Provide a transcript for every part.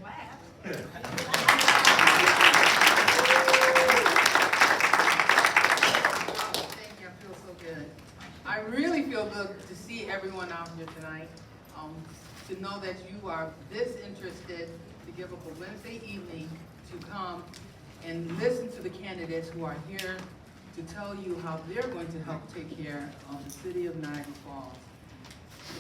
clap. Thank you, I feel so good. I really feel good to see everyone out here tonight. To know that you are this interested to give up a Wednesday evening to come and listen to the candidates who are here to tell you how they're going to help take care of the city of Niagara Falls.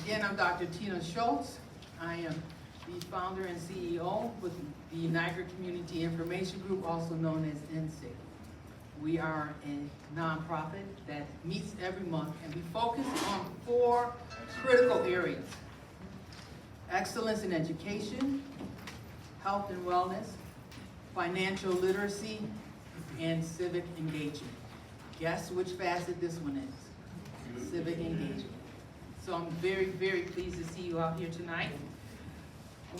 Again, I'm Dr. Tina Schultz. I am the founder and CEO with the Niagara Community Information Group, also known as NCIG. We are a nonprofit that meets every month, and we focus on 4 critical areas: excellence in education, health and wellness, financial literacy, and civic engagement. Guess which facet this one is? Civic engagement. So I'm very, very pleased to see you out here tonight.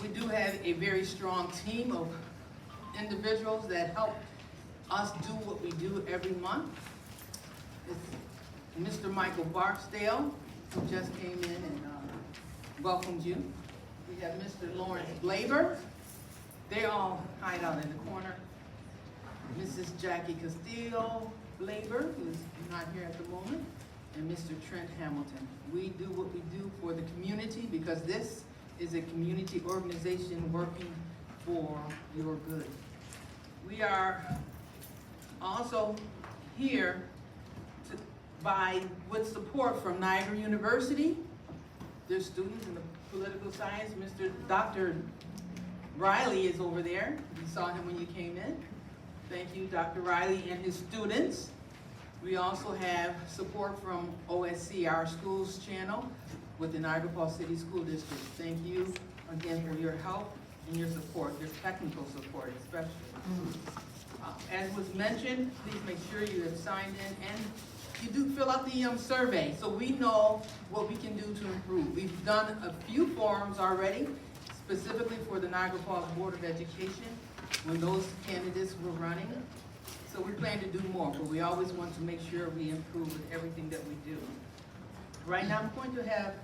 We do have a very strong team of individuals that help us do what we do every month. It's Mr. Michael Barksdale, who just came in and welcomed you. We have Mr. Lawrence Blaber. They all hide out in the corner. Mrs. Jackie Castillo Blaber, who's not here at the moment, and Mr. Trent Hamilton. We do what we do for the community because this is a community organization working for your good. We are also here with support from Niagara University. Their students in the political science, Dr. Riley is over there. You saw him when you came in. Thank you, Dr. Riley and his students. We also have support from OSC, our schools channel, with the Niagara Falls City School District. Thank you again for your help and your support, your technical support especially. As was mentioned, please make sure you have signed in and you do fill out the survey so we know what we can do to improve. We've done a few forums already, specifically for the Niagara Falls Board of Education when those candidates were running. So we plan to do more, but we always want to make sure we improve with everything that we do. Right now I'm going to have,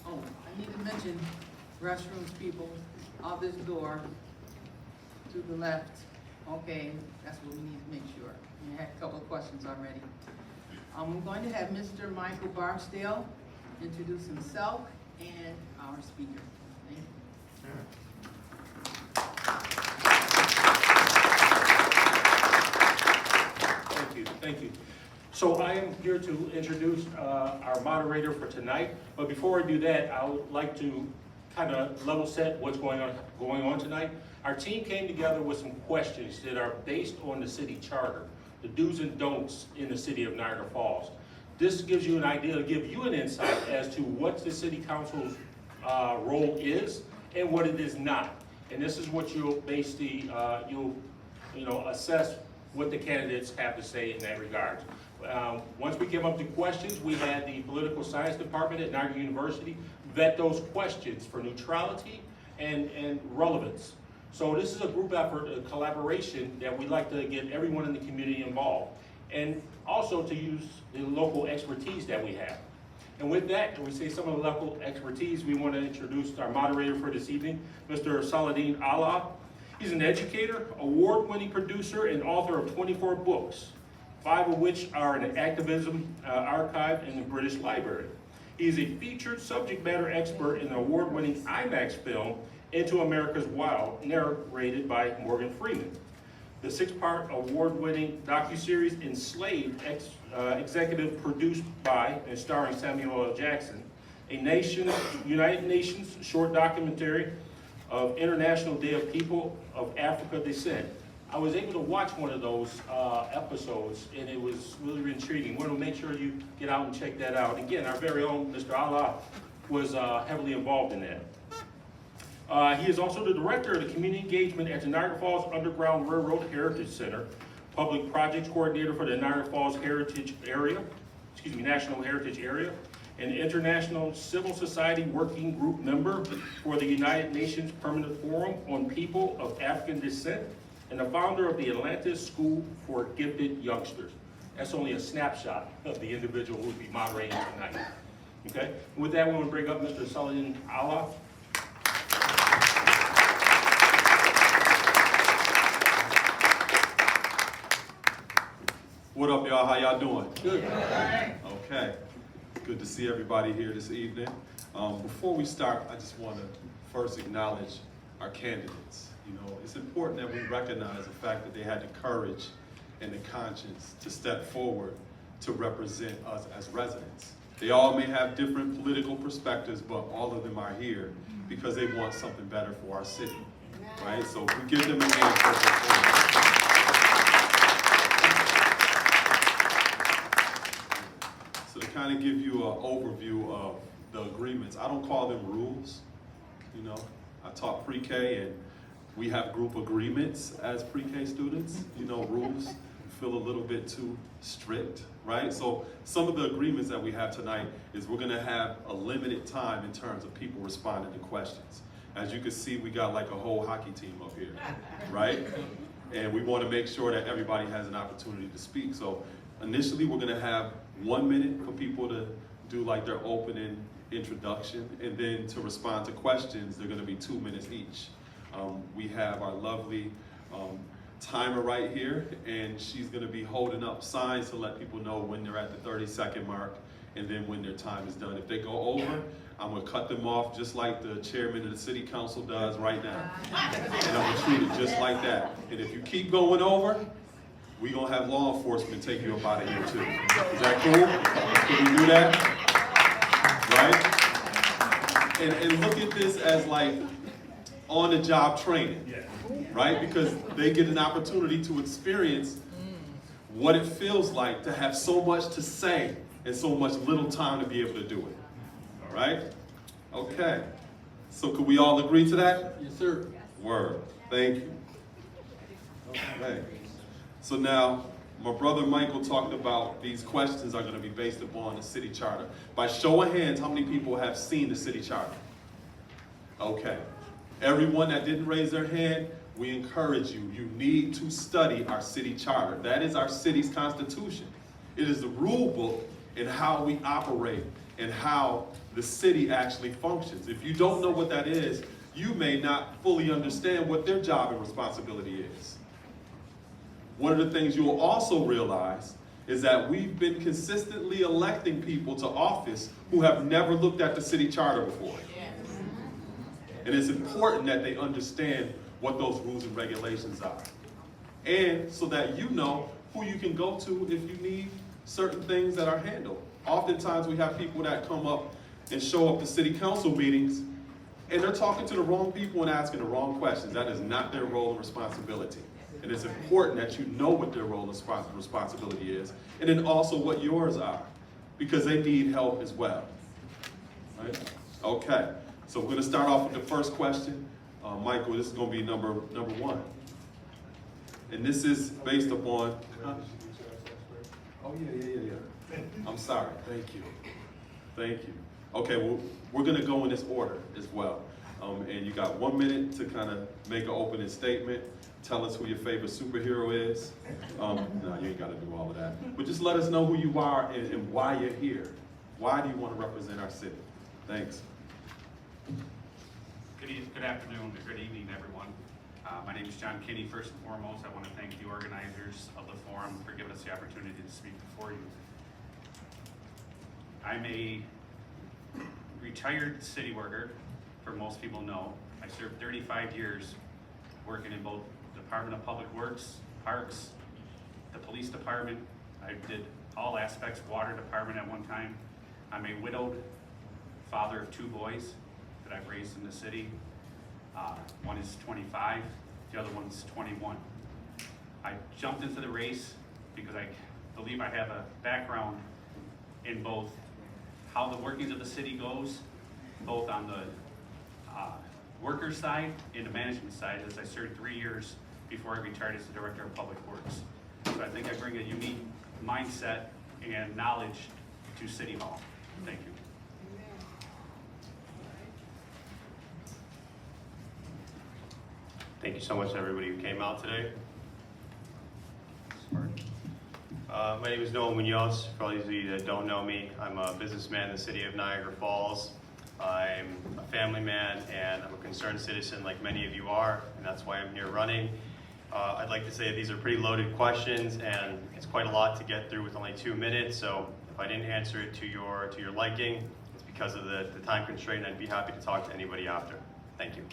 I need to mention restrooms, people, out this door to the left. Okay, that's what we need to make sure. We had a couple of questions already. I'm going to have Mr. Michael Barksdale introduce himself and our speaker. Thank you. Thank you. So I am here to introduce our moderator for tonight. But before I do that, I would like to kind of level set what's going on tonight. Our team came together with some questions that are based on the city charter, the do's and don'ts in the city of Niagara Falls. This gives you an idea, to give you an insight as to what the city council's role is and what it is not. And this is what you'll base the, assess what the candidates have to say in that regard. Once we give up the questions, we had the political science department at Niagara University vet those questions for neutrality and relevance. So this is a group effort, a collaboration that we'd like to get everyone in the community involved, and also to use the local expertise that we have. And with that, when we say some of the local expertise, we want to introduce our moderator for this evening, Mr. Saladin Allah. He's an educator, award-winning producer, and author of 24 books, 5 of which are in the activism archive in the British Library. He is a featured subject matter expert in the award-winning IMAX film, Into America's Wild, narrated by Morgan Freeman. The 6-part award-winning docuseries Enslaved, executive produced by and starring Samuel L. Jackson, a United Nations short documentary of International Day of People of Africa Descent. I was able to watch one of those episodes, and it was really intriguing. We want to make sure you get out and check that out. Again, our very own Mr. Allah was heavily involved in that. He is also the director of the community engagement at the Niagara Falls Underground Railroad Heritage Center, public projects coordinator for the Niagara Falls National Heritage Area, an international civil society working group member for the United Nations Permanent Forum on People of African Descent, and the founder of the Atlantis School for Gifted Youngsters. That's only a snapshot of the individual who will be moderating tonight. Okay? With that, we want to bring up Mr. Saladin Allah. What up, y'all? How y'all doing? Good. Okay. It's good to see everybody here this evening. Before we start, I just want to first acknowledge our candidates. You know, it's important that we recognize the fact that they had the courage and the conscience to step forward to represent us as residents. They all may have different political perspectives, but all of them are here because they want something better for our city, right? So we give them a hand first and foremost. So to kind of give you an overview of the agreements, I don't call them rules, you know. I taught pre-K and we have group agreements as pre-K students, you know, rules feel a little bit too strict, right? So some of the agreements that we have tonight is we're gonna have a limited time in terms of people responding to questions. As you can see, we got like a whole hockey team up here, right? And we wanna make sure that everybody has an opportunity to speak. So initially, we're gonna have 1 minute for people to do like their opening introduction, and then to respond to questions, they're gonna be 2 minutes each. We have our lovely timer right here, and she's gonna be holding up signs to let people know when they're at the 30-second mark, and then when their time is done. If they go over, I'm gonna cut them off just like the chairman of the city council does right now. And I'm gonna treat it just like that. And if you keep going over, we're gonna have law enforcement take you up out of here too. Is that cool? Can we do that? Right? And look at this as like on-the-job training, right? Because they get an opportunity to experience what it feels like to have so much to say and so much little time to be able to do it. All right? Okay. So could we all agree to that? Yes, sir. Word. Thank you. Okay. So now, my brother Michael talked about these questions are going to be based upon the city charter. By show of hands, how many people have seen the city charter? Okay. Everyone that didn't raise their hand, we encourage you. You need to study our city charter. That is our city's constitution. It is the rule book in how we operate and how the city actually functions. If you don't know what that is, you may not fully understand what their job and responsibility is. One of the things you'll also realize is that we've been consistently electing people to office who have never looked at the city charter before. And it's important that they understand what those rules and regulations are. And so that you know who you can go to if you need certain things that are handled. Oftentimes we have people that come up and show up to city council meetings and they're talking to the wrong people and asking the wrong questions. That is not their role and responsibility. And it's important that you know what their role and responsibility is, and then also what yours are, because they need help as well. Right? Okay, so we're gonna start off with the first question. Michael, this is gonna be number one. And this is based upon, oh yeah. I'm sorry, thank you. Okay, well, we're gonna go in this order as well. And you got 1 minute to kind of make an opening statement. Tell us who your favorite superhero is. No, you ain't got to do all of that. But just let us know who you are and why you're here. Why do you want to represent our city? Thanks. Good afternoon, or good evening, everyone. My name is John Kinney. First and foremost, I want to thank the organizers of the forum for giving us the opportunity to speak before you. I'm a retired city worker, for most people know. I served 35 years working in both Department of Public Works, Parks, the Police Department. I did all aspects, Water Department at one time. I'm a widowed father of 2 boys that I've raised in the city. One is 25, the other one's 21. I jumped into the race because I believe I have a background in both how the workings of the city goes, both on the worker side and the management side, as I served 3 years before I retired as the Director of Public Works. So I think I bring a unique mindset and knowledge to City Hall. Thank you. Thank you so much to everybody who came out today. My name is Noah Munoz. For all of you that don't know me, I'm a businessman in the city of Niagara Falls. I'm a family man and I'm a concerned citizen like many of you are, and that's why I'm here running. I'd like to say these are pretty loaded questions, and it's quite a lot to get through with only 2 minutes. So if I didn't answer it to your liking, it's because of the time constraint. I'd be happy to talk to anybody after. Thank you.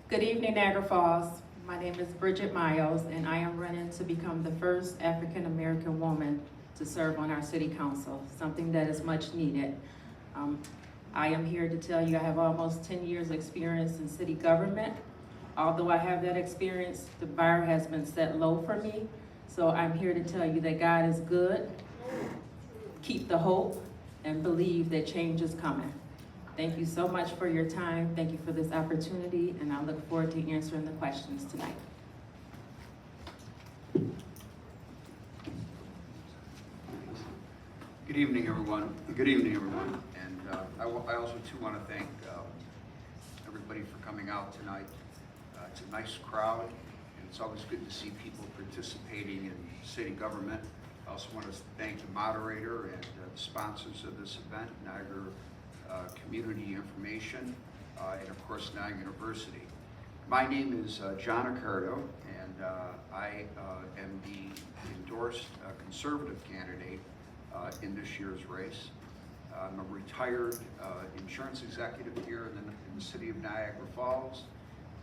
Good evening, Niagara Falls. My name is Bridget Miles, and I am running to become the first African-American woman to serve on our city council, something that is much needed. I am here to tell you I have almost 10 years experience in city government. Although I have that experience, the bar has been set low for me. So I'm here to tell you that God is good, keep the hope, and believe that change is coming. Thank you so much for your time. Thank you for this opportunity, and I look forward to answering the questions tonight. Good evening, everyone. Good evening, everyone. And I also too want to thank everybody for coming out tonight. It's a nice crowd, and it's always good to see people participating in city government. I also want to thank the moderator and the sponsors of this event, Niagara Community Information, and of course Niagara University. My name is John Accardo, and I am the endorsed conservative candidate in this year's race. I'm a retired insurance executive here in the city of Niagara Falls.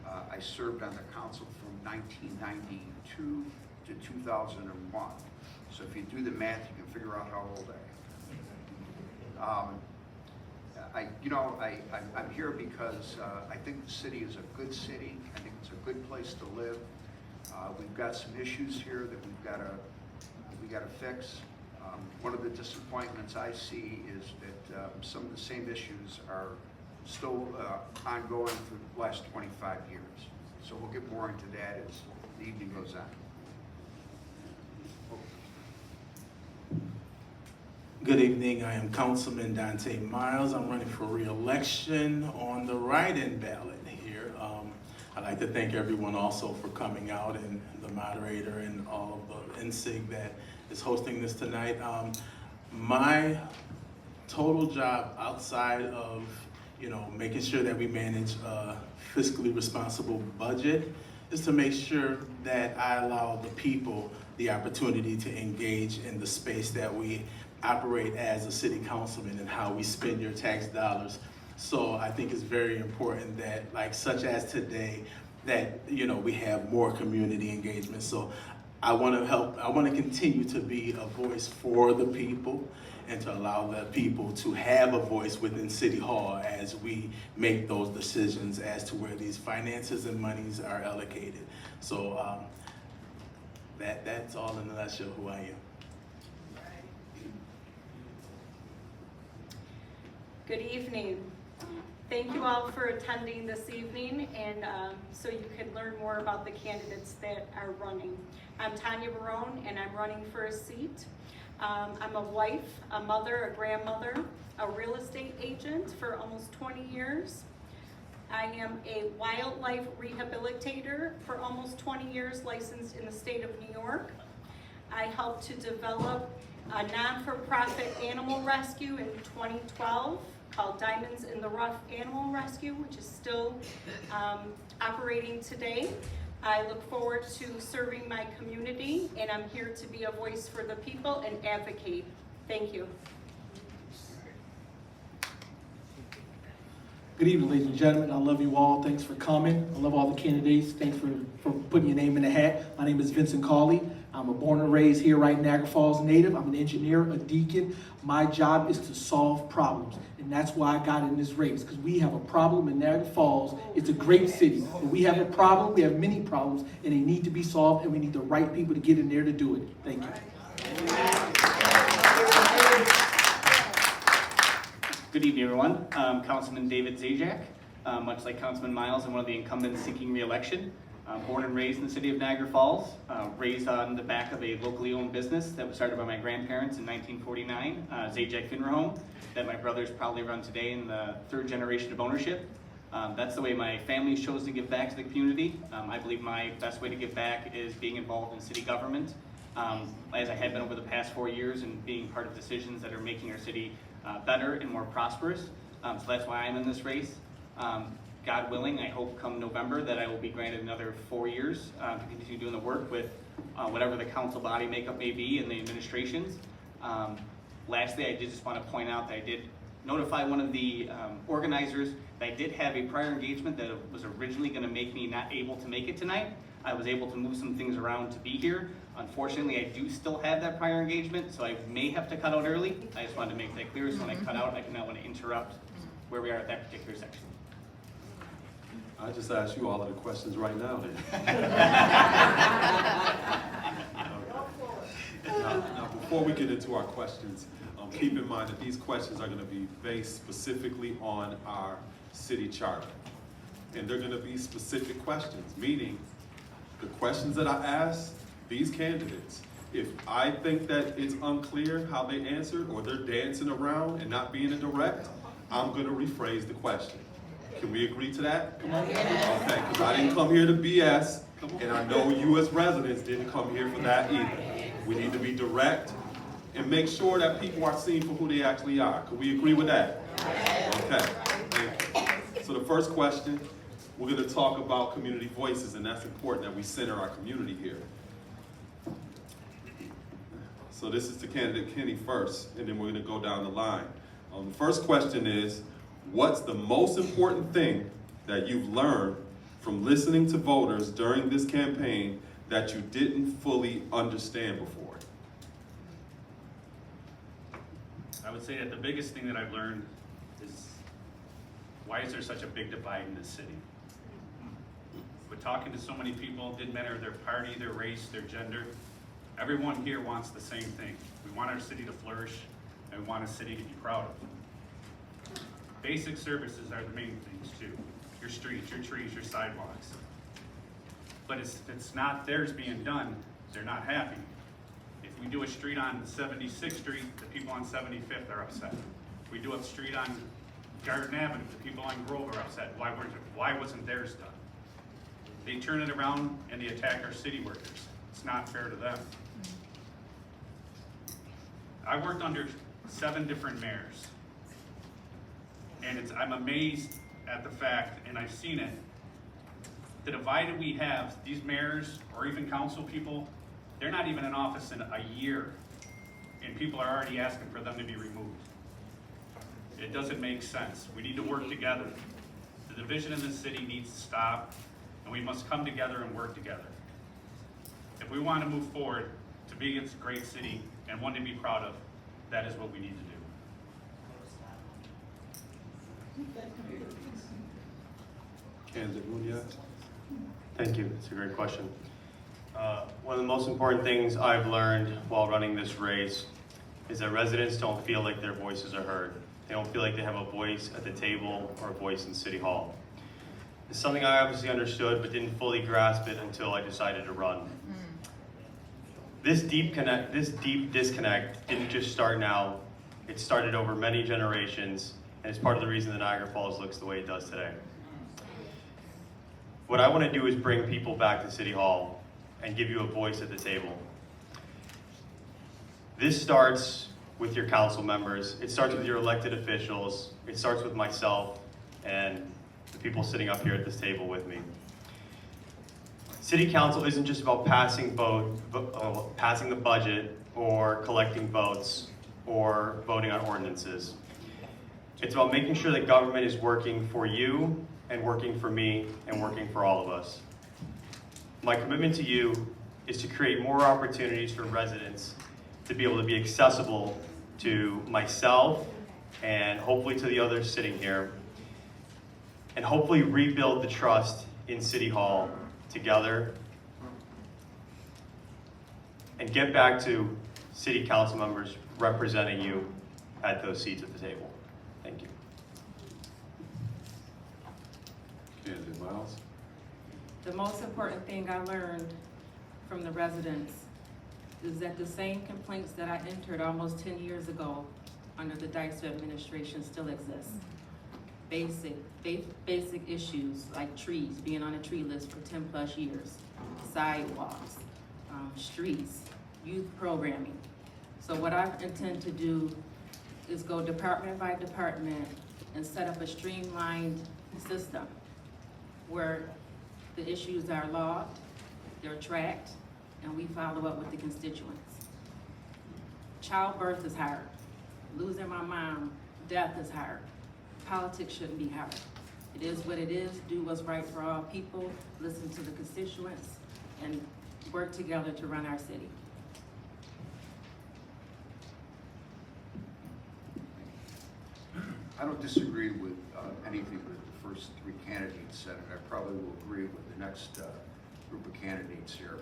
I served on the council from 1992 to 2001. So if you do the math, you can figure out how old I am. I'm here because I think the city is a good city. I think it's a good place to live. We've got some issues here that we got to fix. One of the disappointments I see is that some of the same issues are still ongoing for the last 25 years. So we'll get more into that as the evening goes on. Good evening, I am Councilman Dante Miles. I'm running for re-election on the write-in ballot here. I'd like to thank everyone also for coming out, and the moderator and all of the NCIG that is hosting this tonight. My total job outside of making sure that we manage a fiscally responsible budget is to make sure that I allow the people the opportunity to engage in the space that we operate as a city councilman and how we spend your tax dollars. So I think it's very important that, like such as today, that we have more community engagement. So I want to continue to be a voice for the people and to allow the people to have a voice within City Hall as we make those decisions as to where these finances and monies are allocated. So that's all in a nutshell who I am. Good evening. Thank you all for attending this evening, and so you can learn more about the candidates that are running. I'm Tanya Barone, and I'm running for a seat. I'm a wife, a mother, a grandmother, a real estate agent for almost 20 years. I am a wildlife rehabilitator for almost 20 years, licensed in the state of New York. I helped to develop a non-for-profit animal rescue in 2012 called Diamonds in the Rough Animal Rescue, which is still operating today. I look forward to serving my community, and I'm here to be a voice for the people and advocate. Thank you. Good evening, ladies and gentlemen. I love you all. Thanks for coming. I love all the candidates. Thanks for putting your name in the hat. My name is Vincent Cawley. I'm a born and raised here right in Niagara Falls native. I'm an engineer, a deacon. My job is to solve problems, and that's why I got in this race, because we have a problem in Niagara Falls. It's a great city, but we have a problem. We have many problems, and they need to be solved, and we need the right people to get in there to do it. Thank you. Good evening, everyone. Councilman David Zajac. Much like Councilman Miles, I'm one of the incumbents seeking re-election. Born and raised in the city of Niagara Falls, raised on the back of a locally owned business that was started by my grandparents in 1949, Zajac Funeral Home, that my brothers probably run today in the third generation of ownership. That's the way my family chose to give back to the community. I believe my best way to give back is being involved in city government, as I have been over the past 4 years, and being part of decisions that are making our city better and more prosperous. So that's why I'm in this race. God willing, I hope come November that I will be granted another 4 years to continue doing the work with whatever the council body makeup may be and the administrations. Lastly, I did just want to point out that I did notify one of the organizers that I did have a prior engagement that was originally going to make me not able to make it tonight. I was able to move some things around to be here. Unfortunately, I do still have that prior engagement, so I may have to cut out early. I just wanted to make that clear, so when I cut out, I do not want to interrupt where we are at that particular section. I just asked you all of the questions right now then. Now, before we get into our questions, keep in mind that these questions are going to be based specifically on our city charter. And they're going to be specific questions, meaning the questions that I ask these candidates, if I think that it's unclear how they answered or they're dancing around and not being direct, I'm going to rephrase the question. Can we agree to that? Come on. Okay, because I didn't come here to BS, and I know you as residents didn't come here for that either. We need to be direct and make sure that people are seen for who they actually are. Can we agree with that? Okay, thank you. So the first question, we're going to talk about community voices, and that's important that we center our community here. So this is to candidate Kenny first, and then we're going to go down the line. The first question is, what's the most important thing that you've learned from listening to voters during this campaign that you didn't fully understand before? I would say that the biggest thing that I've learned is, why is there such a big divide in this city? We're talking to so many people, didn't matter their party, their race, their gender. Everyone here wants the same thing. We want our city to flourish, and we want a city to be proud of. Basic services are the main things too. Your streets, your trees, your sidewalks. But if it's not theirs being done, they're not happy. If we do a street on 76th Street, the people on 75th are upset. If we do a street on Garden Avenue, the people on Grove are upset. Why wasn't theirs done? They turn it around and they attack our city workers. It's not fair to them. I worked under 7 different mayors. And I'm amazed at the fact, and I've seen it, the divide that we have, these mayors or even council people, they're not even in office in a year, and people are already asking for them to be removed. It doesn't make sense. We need to work together. The division in this city needs to stop, and we must come together and work together. If we want to move forward to be a great city and one to be proud of, that is what we need to do. Candidate Munoz? Thank you. It's a great question. One of the most important things I've learned while running this race is that residents don't feel like their voices are heard. They don't feel like they have a voice at the table or a voice in City Hall. It's something I obviously understood but didn't fully grasp it until I decided to run. This deep disconnect didn't just start now. It started over many generations, and it's part of the reason that Niagara Falls looks the way it does today. What I want to do is bring people back to City Hall and give you a voice at the table. This starts with your council members. It starts with your elected officials. It starts with myself and the people sitting up here at this table with me. City council isn't just about passing the budget or collecting votes or voting on ordinances. It's about making sure that government is working for you and working for me and working for all of us. My commitment to you is to create more opportunities for residents to be able to be accessible to myself and hopefully to the others sitting here, and hopefully rebuild the trust in City Hall together and get back to city council members representing you at those seats at the table. Thank you. Candidate Miles? The most important thing I learned from the residents is that the same complaints that I entered almost 10 years ago under the Dyson administration still exist. Basic issues like trees, being on a tree list for 10 plus years, sidewalks, streets, youth programming. So what I intend to do is go department by department and set up a streamlined system where the issues are logged, they're tracked, and we follow up with the constituents. Childbirth is hard. Losing my mom, death is hard. Politics shouldn't be hard. It is what it is. Do what's right for all people, listen to the constituents, and work together to run our city. I don't disagree with anything that the first three candidates said, and I probably will agree with the next group of candidates here.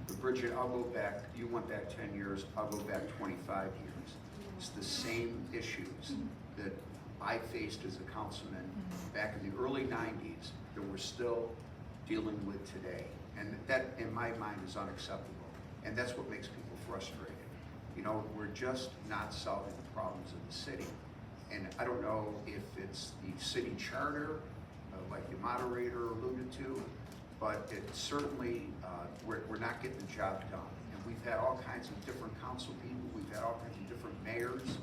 But Bridget, I'll go back, you went back 10 years, I'll go back 25 years. It's the same issues that I faced as a councilman back in the early 90s that we're still dealing with today. And that, in my mind, is unacceptable. And that's what makes people frustrated. You know, we're just not solving the problems of the city. And I don't know if it's the city charter, like the moderator alluded to, but it certainly, we're not getting the job done. And we've had all kinds of different council people, we've had all kinds of different mayors,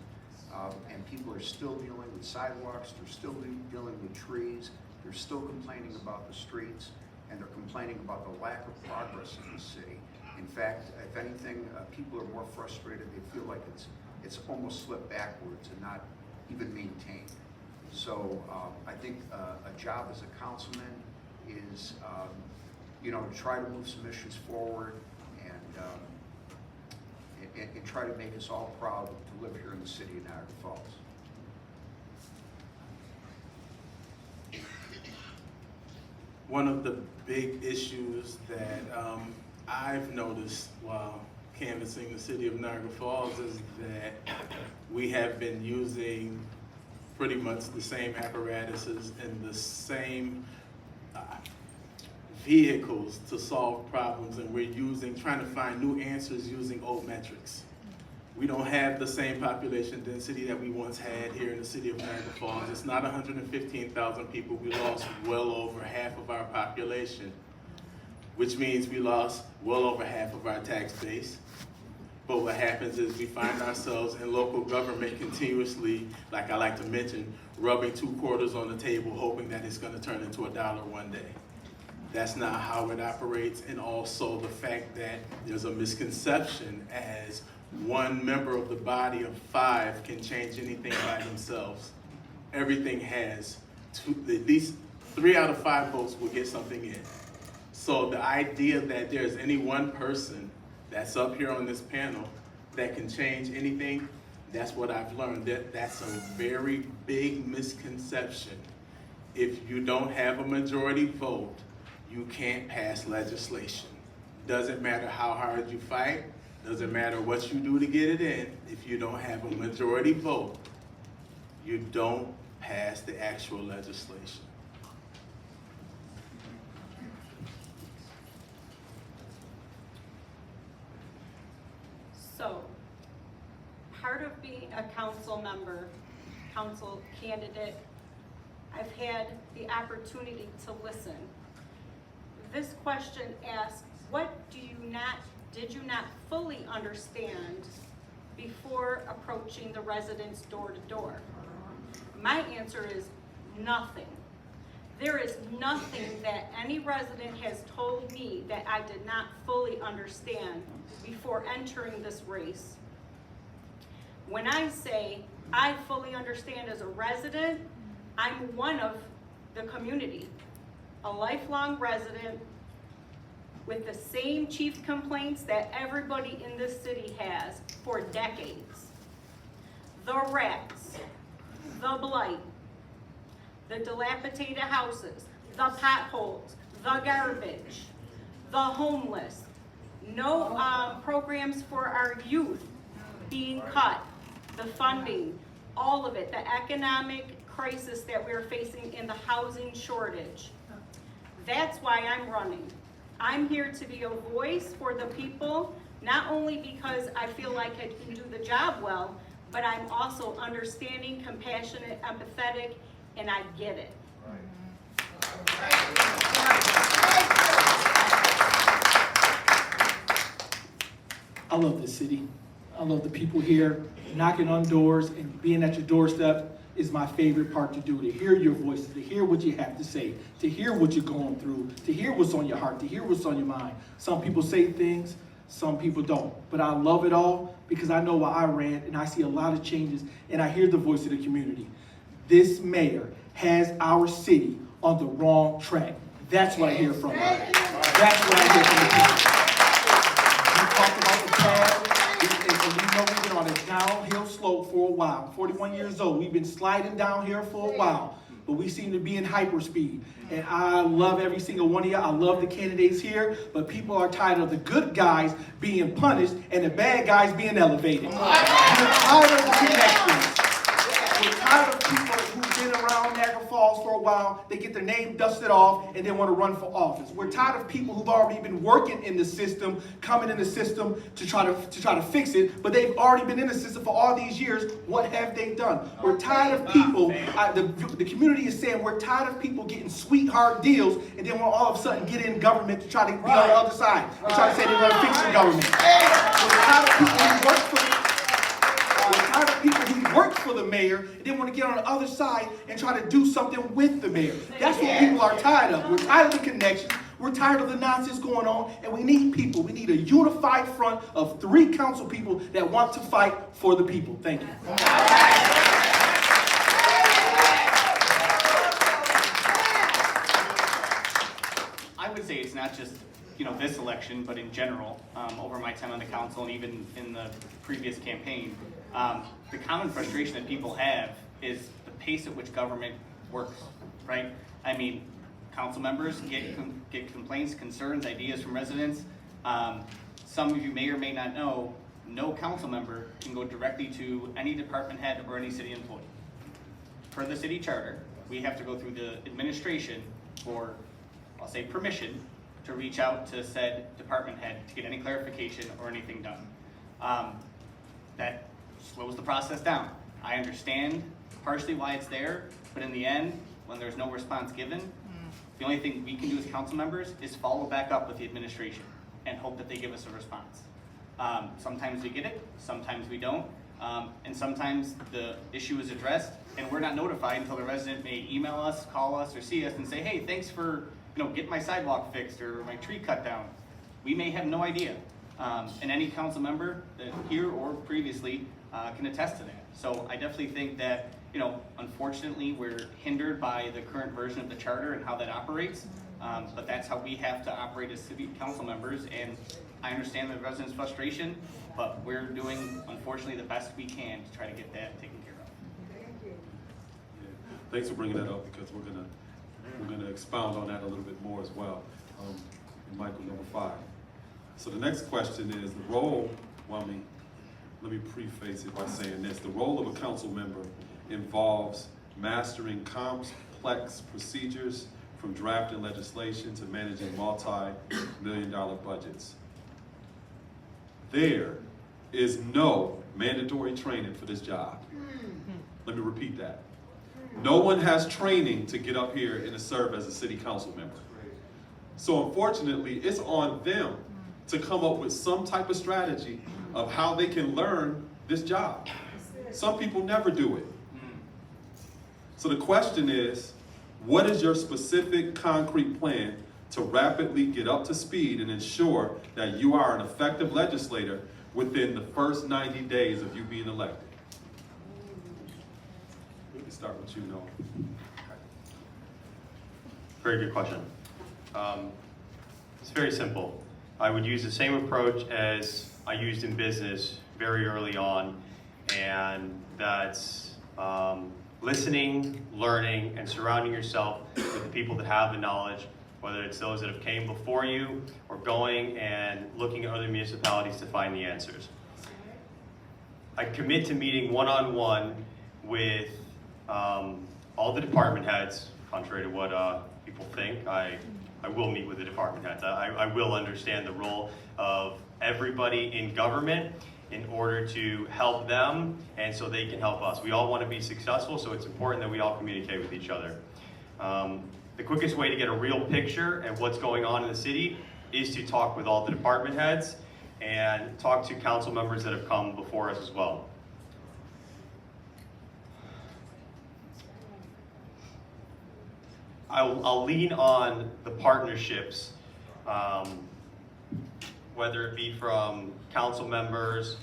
and people are still dealing with sidewalks, they're still dealing with trees, they're still complaining about the streets, and they're complaining about the lack of progress in the city. In fact, if anything, people are more frustrated, they feel like it's almost slipped backwards and not even maintained. So I think a job as a councilman is, you know, to try to move some issues forward and try to make us all proud to live here in the city of Niagara Falls. One of the big issues that I've noticed while canvassing the city of Niagara Falls is that we have been using pretty much the same apparatuses and the same vehicles to solve problems, and we're trying to find new answers using old metrics. We don't have the same population density that we once had here in the city of Niagara Falls. It's not 115,000 people. We lost well over half of our population, which means we lost well over half of our tax base. But what happens is we find ourselves in local government continuously, like I like to mention, rubbing 2 quarters on the table, hoping that it's gonna turn into $1 one day. That's not how it operates, and also the fact that there's a misconception as one member of the body of 5 can change anything by themselves. Everything has at least 3 out of 5 votes will get something in. So the idea that there's any one person that's up here on this panel that can change anything, that's what I've learned. That's a very big misconception. If you don't have a majority vote, you can't pass legislation. Doesn't matter how hard you fight, doesn't matter what you do to get it in, if you don't have a majority vote, you don't pass the actual legislation. So, part of being a council member, council candidate, I've had the opportunity to listen. This question asks, what did you not fully understand before approaching the residents door to door? My answer is nothing. There is nothing that any resident has told me that I did not fully understand before entering this race. When I say I fully understand as a resident, I'm one of the community, a lifelong resident with the same chief complaints that everybody in this city has for decades. The rats, the blight, the dilapidated houses, the potholes, the garbage, the homeless, no programs for our youth being cut, the funding, all of it, the economic crisis that we're facing in the housing shortage. That's why I'm running. I'm here to be a voice for the people, not only because I feel like I can do the job well, but I'm also understanding, compassionate, empathetic, and I get it. I love this city. I love the people here, knocking on doors and being at your doorstep is my favorite part to do, to hear your voices, to hear what you have to say, to hear what you're going through, to hear what's on your heart, to hear what's on your mind. Some people say things, some people don't. But I love it all because I know why I ran and I see a lot of changes and I hear the voice of the community. This mayor has our city on the wrong track. That's what I hear from her. That's what I hear from the people. You talked about the past. And we know we've been on a downhill slope for a while. I'm 41 years old. We've been sliding down here for a while, but we seem to be in hyperspeed. And I love every single one of you. I love the candidates here, but people are tired of the good guys being punished and the bad guys being elevated. We're tired of the connections. We're tired of people who've been around Niagara Falls for a while. They get their name dusted off and they want to run for office. We're tired of people who've already been working in the system, coming in the system to try to fix it, but they've already been in the system for all these years. What have they done? We're tired of people, the community is saying we're tired of people getting sweetheart deals and then want all of a sudden get in government to try to be on the other side and try to say they're going to fix the government. We're tired of people who work for the mayor and then want to get on the other side and try to do something with the mayor. That's what people are tired of. We're tired of the connections. We're tired of the nonsense going on, and we need people. We need a unified front of 3 council people that want to fight for the people. Thank you. I would say it's not just, this election, but in general, over my time on the council and even in the previous campaign, the common frustration that people have is the pace at which government works, right? I mean, council members get complaints, concerns, ideas from residents. Some of you may or may not know, no council member can go directly to any department head or any city employee. Per the city charter, we have to go through the administration for, I'll say, permission to reach out to said department head to get any clarification or anything done. That slows the process down. I understand partially why it's there, but in the end, when there's no response given, the only thing we can do as council members is follow back up with the administration and hope that they give us a response. Sometimes we get it, sometimes we don't, and sometimes the issue is addressed and we're not notified until the resident may email us, call us, or see us and say, hey, thanks for getting my sidewalk fixed or my tree cut down. We may have no idea. And any council member here or previously can attest to that. So I definitely think that, unfortunately, we're hindered by the current version of the charter and how that operates. But that's how we have to operate as city council members. And I understand the residents' frustration, but we're doing, unfortunately, the best we can to try to get that taken care of. Thank you. Yeah. Thanks for bringing that up because we're gonna expound on that a little bit more as well. Michael, number 5. So the next question is the role. Let me preface it by saying this: the role of a council member involves mastering complex procedures, from drafting legislation to managing multi-million-dollar budgets. There is no mandatory training for this job. Let me repeat that. No one has training to get up here and to serve as a city council member. So unfortunately, it's on them to come up with some type of strategy of how they can learn this job. Some people never do it. So the question is, what is your specific concrete plan to rapidly get up to speed and ensure that you are an effective legislator within the first 90 days of you being elected? We can start with you, Noah. Very good question. It's very simple. I would use the same approach as I used in business very early on, and that's listening, learning, and surrounding yourself with the people that have the knowledge, whether it's those that have came before you or going and looking at other municipalities to find the answers. I commit to meeting one-on-one with all the department heads, contrary to what people think. I will meet with the department heads. I will understand the role of everybody in government in order to help them and so they can help us. We all want to be successful, so it's important that we all communicate with each other. The quickest way to get a real picture of what's going on in the city is to talk with all the department heads and talk to council members that have come before us as well. I'll lean on the partnerships, whether it be from council members.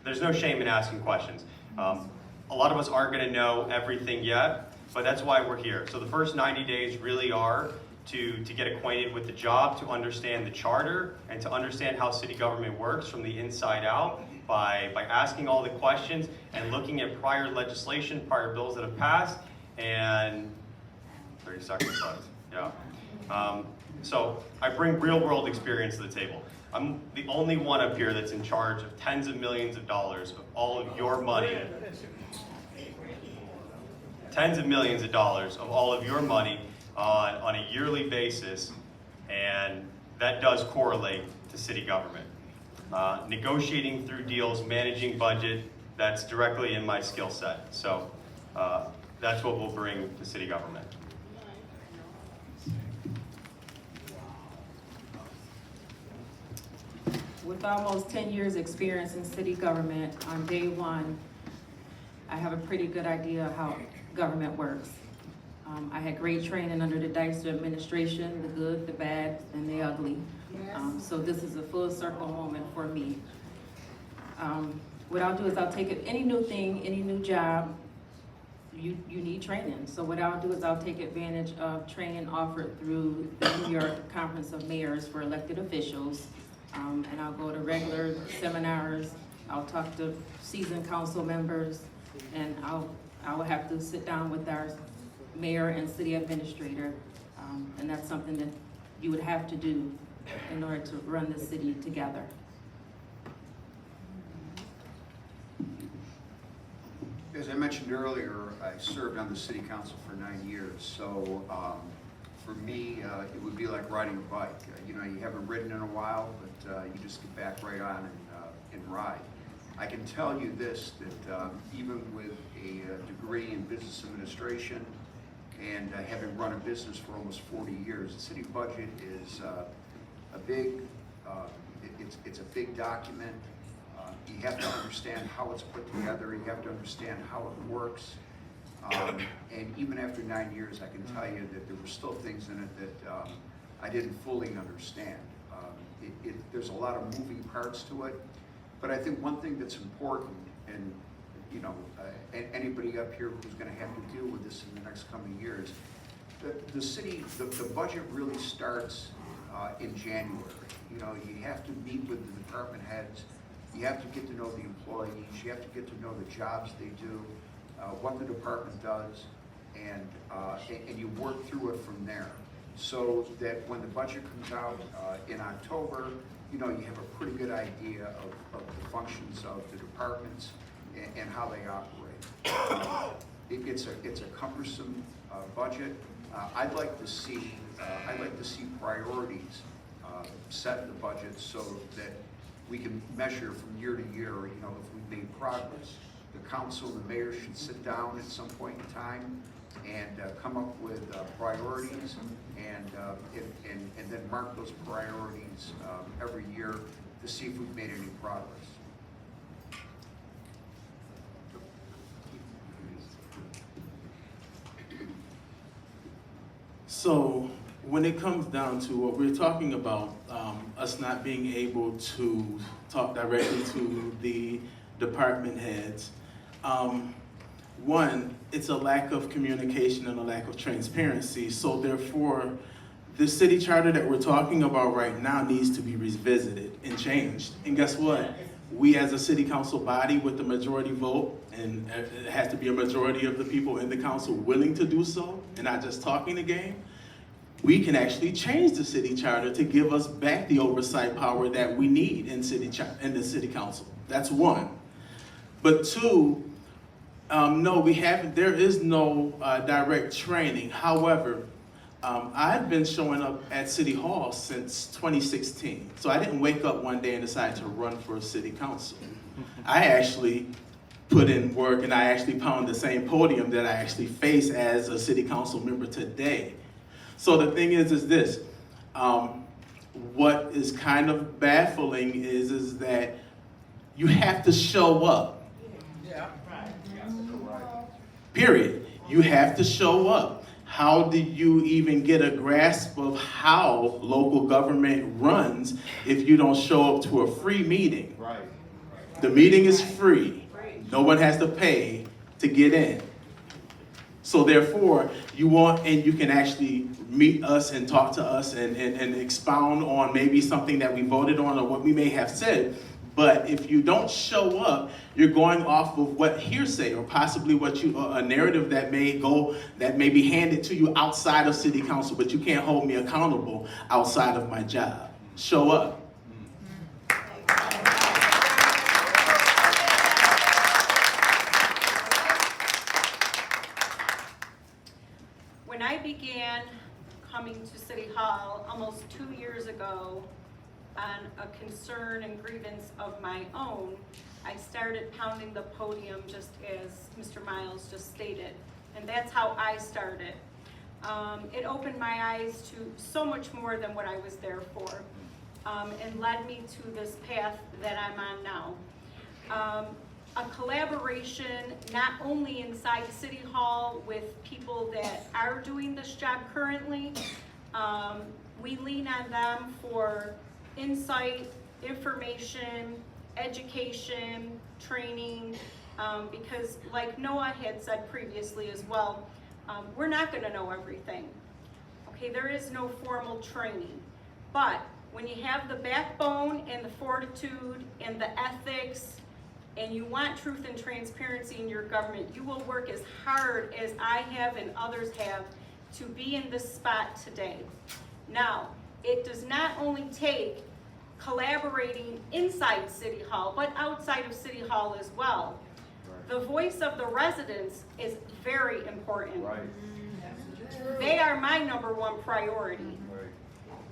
There's no shame in asking questions. A lot of us aren't going to know everything yet, but that's why we're here. So the first 90 days really are to get acquainted with the job, to understand the charter, and to understand how city government works from the inside out by asking all the questions and looking at prior legislation, prior bills that have passed, and 30 seconds left, yeah. So I bring real world experience to the table. I'm the only one up here that's in charge of tens of millions of dollars of all of your money. Tens of millions of dollars of all of your money on a yearly basis, and that does correlate to city government. Negotiating through deals, managing budget, that's directly in my skill set. So that's what we'll bring to city government. With almost 10 years experience in city government, on day one, I have a pretty good idea of how government works. I had great training under the Dyson administration, the good, the bad, and the ugly. So this is a full circle moment for me. What I'll do is I'll take it, any new thing, any new job, you need training. So what I'll do is I'll take advantage of training offered through the New York Conference of Mayors for elected officials. And I'll go to regular seminars, I'll talk to seasoned council members, and I will have to sit down with our mayor and city administrator. And that's something that you would have to do in order to run the city together. As I mentioned earlier, I served on the city council for 9 years, so for me, it would be like riding a bike. You know, you haven't ridden in a while, but you just get back right on and ride. I can tell you this, that even with a degree in business administration and having run a business for almost 40 years, the city budget is a big, it's a big document. You have to understand how it's put together, you have to understand how it works. And even after 9 years, I can tell you that there were still things in it that I didn't fully understand. There's a lot of moving parts to it, but I think one thing that's important, and you know, anybody up here who's going to have to deal with this in the next coming years, the city, the budget really starts in January. You know, you have to meet with the department heads, you have to get to know the employees, you have to get to know the jobs they do, what the department does, and you work through it from there. So that when the budget comes out in October, you know, you have a pretty good idea of the functions of the departments and how they operate. It's a cumbersome budget. I'd like to see priorities set in the budget so that we can measure from year to year, you know, if we've made progress. The council and the mayor should sit down at some point in time and come up with priorities and then mark those priorities every year to see if we've made any progress. So when it comes down to what we're talking about, us not being able to talk directly to the department heads, one, it's a lack of communication and a lack of transparency. So therefore, the city charter that we're talking about right now needs to be revisited and changed. And guess what? We as a city council body with the majority vote, and it has to be a majority of the people in the council willing to do so, and not just talking the game, we can actually change the city charter to give us back the oversight power that we need in the city council. That's one. But two, no, there is no direct training. However, I've been showing up at City Hall since 2016. So I didn't wake up one day and decide to run for a city council. I actually put in work and I actually pounded the same podium that I actually face as a city council member today. So the thing is this, what is kind of baffling is that you have to show up. Period. You have to show up. How do you even get a grasp of how local government runs if you don't show up to a free meeting? Right. The meeting is free. No one has to pay to get in. So therefore, you want, and you can actually meet us and talk to us and expound on maybe something that we voted on or what we may have said. But if you don't show up, you're going off of what hearsay or possibly what you, a narrative that may be handed to you outside of city council, but you can't hold me accountable outside of my job. Show up. When I began coming to City Hall almost 2 years ago on a concern and grievance of my own, I started pounding the podium just as Mr. Miles just stated. And that's how I started. It opened my eyes to so much more than what I was there for, and led me to this path that I'm on now. A collaboration not only inside City Hall with people that are doing this job currently. We lean on them for insight, information, education, training, because like Noah had said previously as well, we're not going to know everything. Okay, there is no formal training, but when you have the backbone and the fortitude and the ethics, and you want truth and transparency in your government, you will work as hard as I have and others have to be in this spot today. Now, it does not only take collaborating inside City Hall, but outside of City Hall as well. The voice of the residents is very important. Right. They are my #1 priority.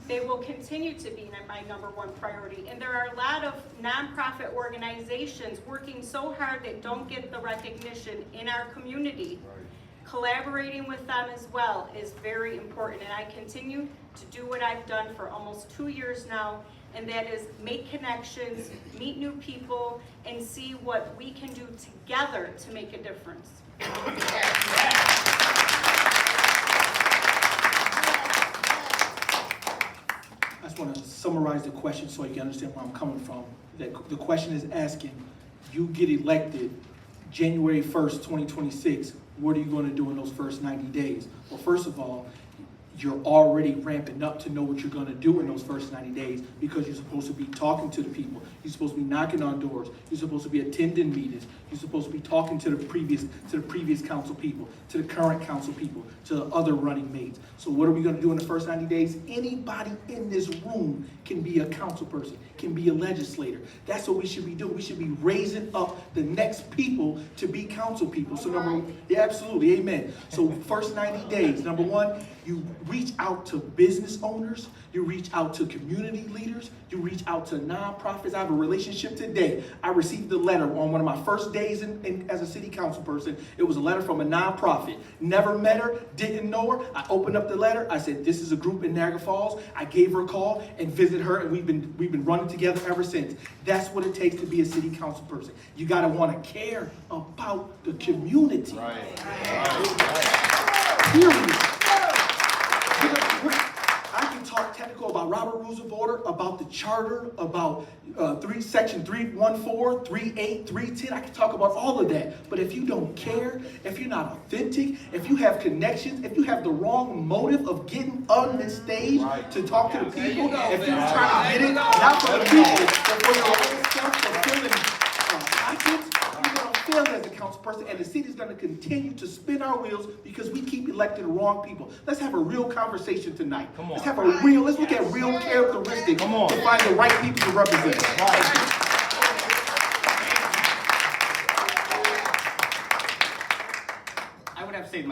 They will continue to be my #1 priority. And there are a lot of nonprofit organizations working so hard that don't get the recognition in our community. Right. Collaborating with them as well is very important. And I continue to do what I've done for almost 2 years now, and that is make connections, meet new people, and see what we can do together to make a difference. I just want to summarize the question so you can understand where I'm coming from. The question is asking, you get elected January 1st, 2026, what are you going to do in those first 90 days? Well, first of all, you're already ramping up to know what you're going to do in those first 90 days because you're supposed to be talking to the people. You're supposed to be knocking on doors. You're supposed to be attending meetings. You're supposed to be talking to the previous council people, to the current council people, to the other running mates. So what are we going to do in the first 90 days? Anybody in this room can be a council person, can be a legislator. That's what we should be doing. We should be raising up the next people to be council people. So yeah, absolutely, amen. So first 90 days, #1, you reach out to business owners, you reach out to community leaders, you reach out to nonprofits. I have a relationship today. I received a letter on one of my first days as a city council person. It was a letter from a nonprofit. Never met her, didn't know her. I opened up the letter. I said, this is a group in Niagara Falls. I gave her a call and visited her, and we've been running together ever since. That's what it takes to be a city council person. You gotta want to care about the community. Right. Period. I can talk technical about Robert Rules of Order, about the charter, about section 314, 38, 310. I can talk about all of that. But if you don't care, if you're not authentic, if you have connections, if you have the wrong motive of getting on this stage to talk to the people, if you're trying to get it not for the people, but for your own self-fulfilling pockets, you're going to fail as a council person, and the city's going to continue to spin our wheels because we keep electing the wrong people. Let's have a real conversation tonight. Let's look at real characteristics to find the right people to represent. I would have to say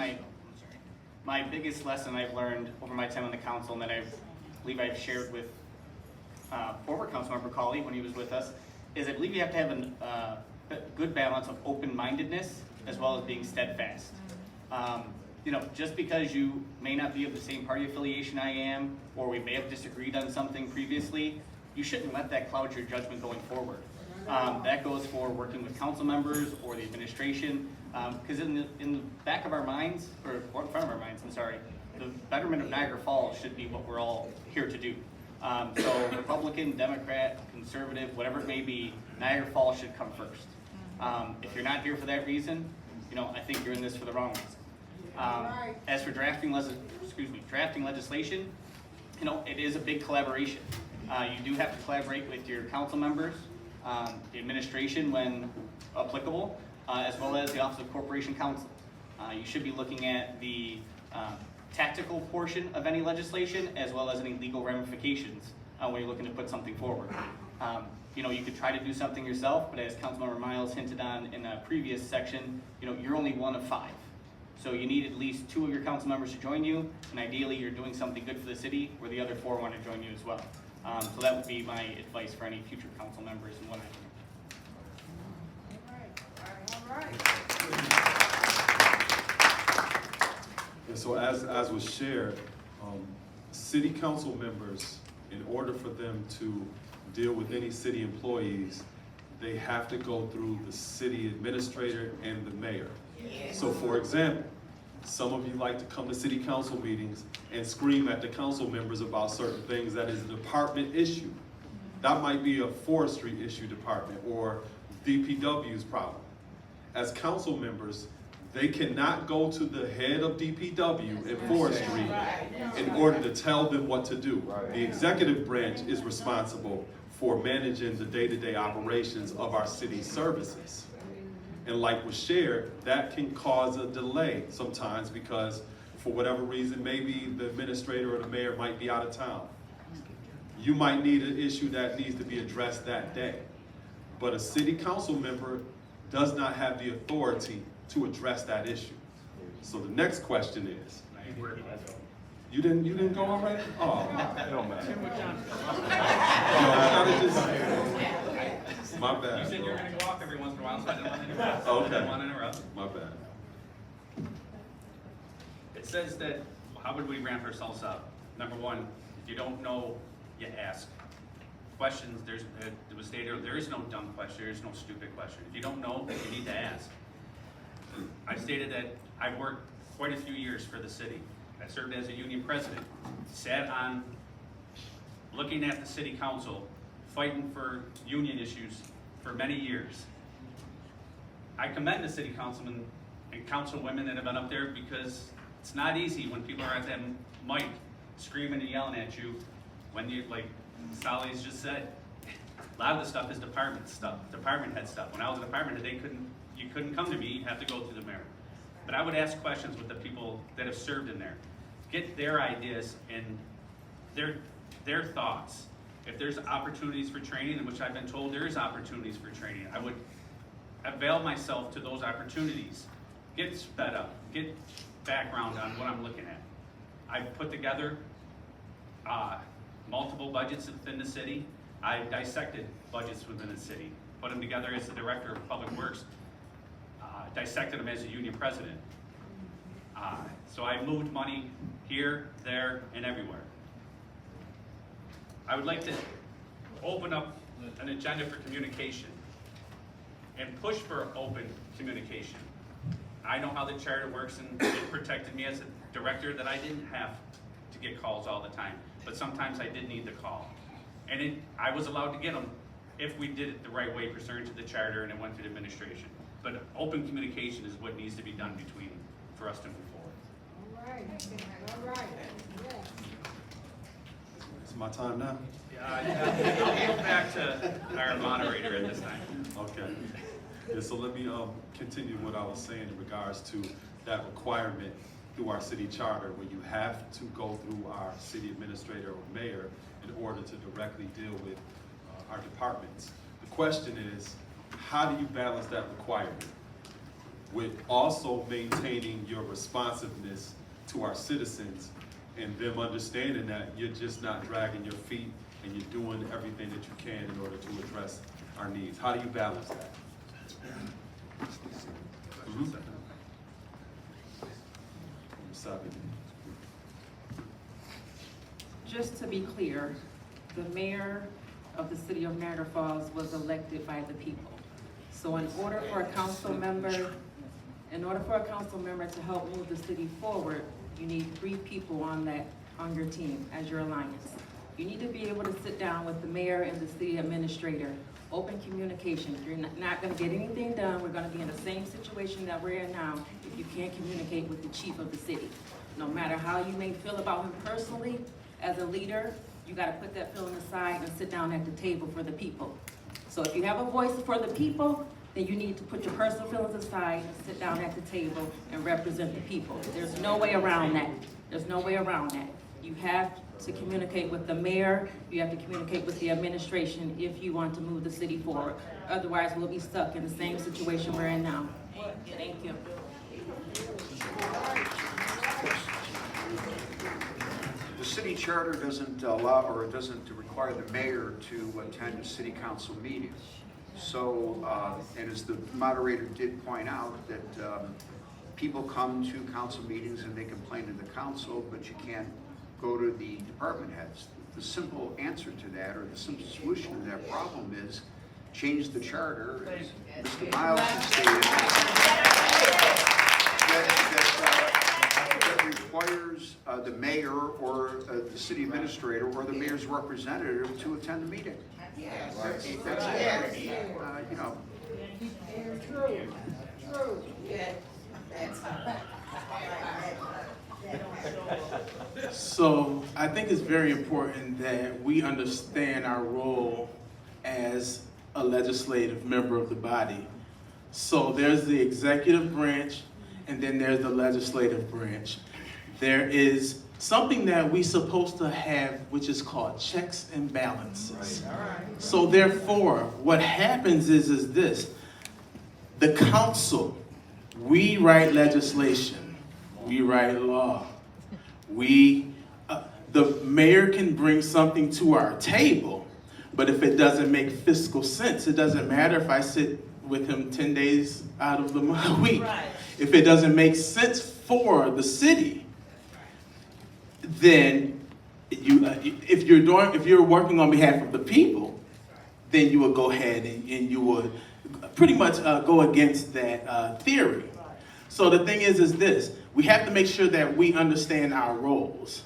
my biggest lesson I've learned over my time on the council, and that I believe I've shared with former councilmember Cawley when he was with us, is I believe you have to have a good balance of open-mindedness as well as being steadfast. Just because you may not be of the same party affiliation I am, or we may have disagreed on something previously, you shouldn't let that cloud your judgment going forward. That goes for working with council members or the administration. Because in the back of our minds, or in front of our minds, I'm sorry, the betterment of Niagara Falls should be what we're all here to do. So Republican, Democrat, Conservative, whatever it may be, Niagara Falls should come first. If you're not here for that reason, I think you're in this for the wrong reason. As for drafting legislation, it is a big collaboration. You do have to collaborate with your council members, the administration when applicable, as well as the Office of Corporation Counsel. You should be looking at the tactical portion of any legislation as well as any legal ramifications when you're looking to put something forward. You could try to do something yourself, but as Councilmember Miles hinted on in a previous section, you're only one of 5. So you need at least 2 of your council members to join you, and ideally you're doing something good for the city where the other 4 want to join you as well. So that would be my advice for any future council members and what I think. And so as was shared, city council members, in order for them to deal with any city employees, they have to go through the city administrator and the mayor. So for example, some of you like to come to city council meetings and scream at the council members about certain things that is a department issue. That might be a forestry issue department or DPW's problem. As council members, they cannot go to the head of DPW and forestry in order to tell them what to do. The executive branch is responsible for managing the day-to-day operations of our city services. And like was shared, that can cause a delay sometimes because for whatever reason, maybe the administrator or the mayor might be out of town. You might need an issue that needs to be addressed that day. But a city council member does not have the authority to address that issue. So the next question is, you didn't go already? Oh. My bad. You said you were going to go off every once in a while, so I didn't want to interrupt. Okay. I didn't want to interrupt. My bad. It says that, how would we ramp ourselves up? Number 1, if you don't know, you ask. Questions, it was stated, there is no dumb question, there is no stupid question. If you don't know, you need to ask. I stated that I've worked quite a few years for the city. I served as a union president, sat on, looking at the city council, fighting for union issues for many years. I commend the city councilmen and councilwomen that have been up there because it's not easy when people are at that mic screaming and yelling at you when you, like Sally's just said, a lot of the stuff is department stuff, department head stuff. When I was a department head, you couldn't come to me, you have to go through the mayor. But I would ask questions with the people that have served in there. Get their ideas and their thoughts. If there's opportunities for training, in which I've been told there is opportunities for training, I would avail myself to those opportunities. Get sped up, get background on what I'm looking at. I've put together multiple budgets within the city. I dissected budgets within the city, put them together as the director of public works, dissected them as a union president. So I moved money here, there, and everywhere. I would like to open up an agenda for communication and push for open communication. I know how the charter works, and it protected me as a director that I didn't have to get calls all the time, but sometimes I did need the call. And I was allowed to get them if we did it the right way pursuant to the charter and it went through the administration. But open communication is what needs to be done for us to move forward. All right. It's my time now? I'll go back to our moderator at this time. Okay. Yeah, so let me continue what I was saying in regards to that requirement through our city charter where you have to go through our city administrator or mayor in order to directly deal with our departments. The question is, how do you balance that requirement with also maintaining your responsiveness to our citizens and them understanding that you're just not dragging your feet and you're doing everything that you can in order to address our needs? How do you balance that? Just to be clear, the mayor of the city of Niagara Falls was elected by the people. So in order for a council member In order for a council member to help move the city forward, you need 3 people on your team as your alliance. You need to be able to sit down with the mayor and the city administrator, open communication. You're not gonna get anything done. We're gonna be in the same situation that we're in now if you can't communicate with the chief of the city. No matter how you may feel about him personally, as a leader, you gotta put that feeling aside and sit down at the table for the people. So if you have a voice for the people, then you need to put your personal feelings aside and sit down at the table and represent the people. There's no way around that. There's no way around that. You have to communicate with the mayor, you have to communicate with the administration if you want to move the city forward. Otherwise, we'll be stuck in the same situation we're in now. Thank you. The city charter doesn't allow, or it doesn't require the mayor to attend a city council meeting. So, and as the moderator did point out, that people come to council meetings and they complain to the council, but you can't go to the department heads. The simple answer to that, or the simple solution to that problem is change the charter, as Mr. Miles has stated, that requires the mayor or the city administrator or the mayor's representative to attend the meeting. That's you know. True. Yeah. So I think it's very important that we understand our role as a legislative member of the body. So there's the executive branch, and then there's the legislative branch. There is something that we're supposed to have, which is called checks and balances. So therefore, what happens is this: the council, we write legislation, we write law. The mayor can bring something to our table, but if it doesn't make fiscal sense, it doesn't matter if I sit with him 10 days out of the week. Right. If it doesn't make sense for the city, then if you're working on behalf of the people, then you would go ahead and you would pretty much go against that theory. So the thing is this: we have to make sure that we understand our roles.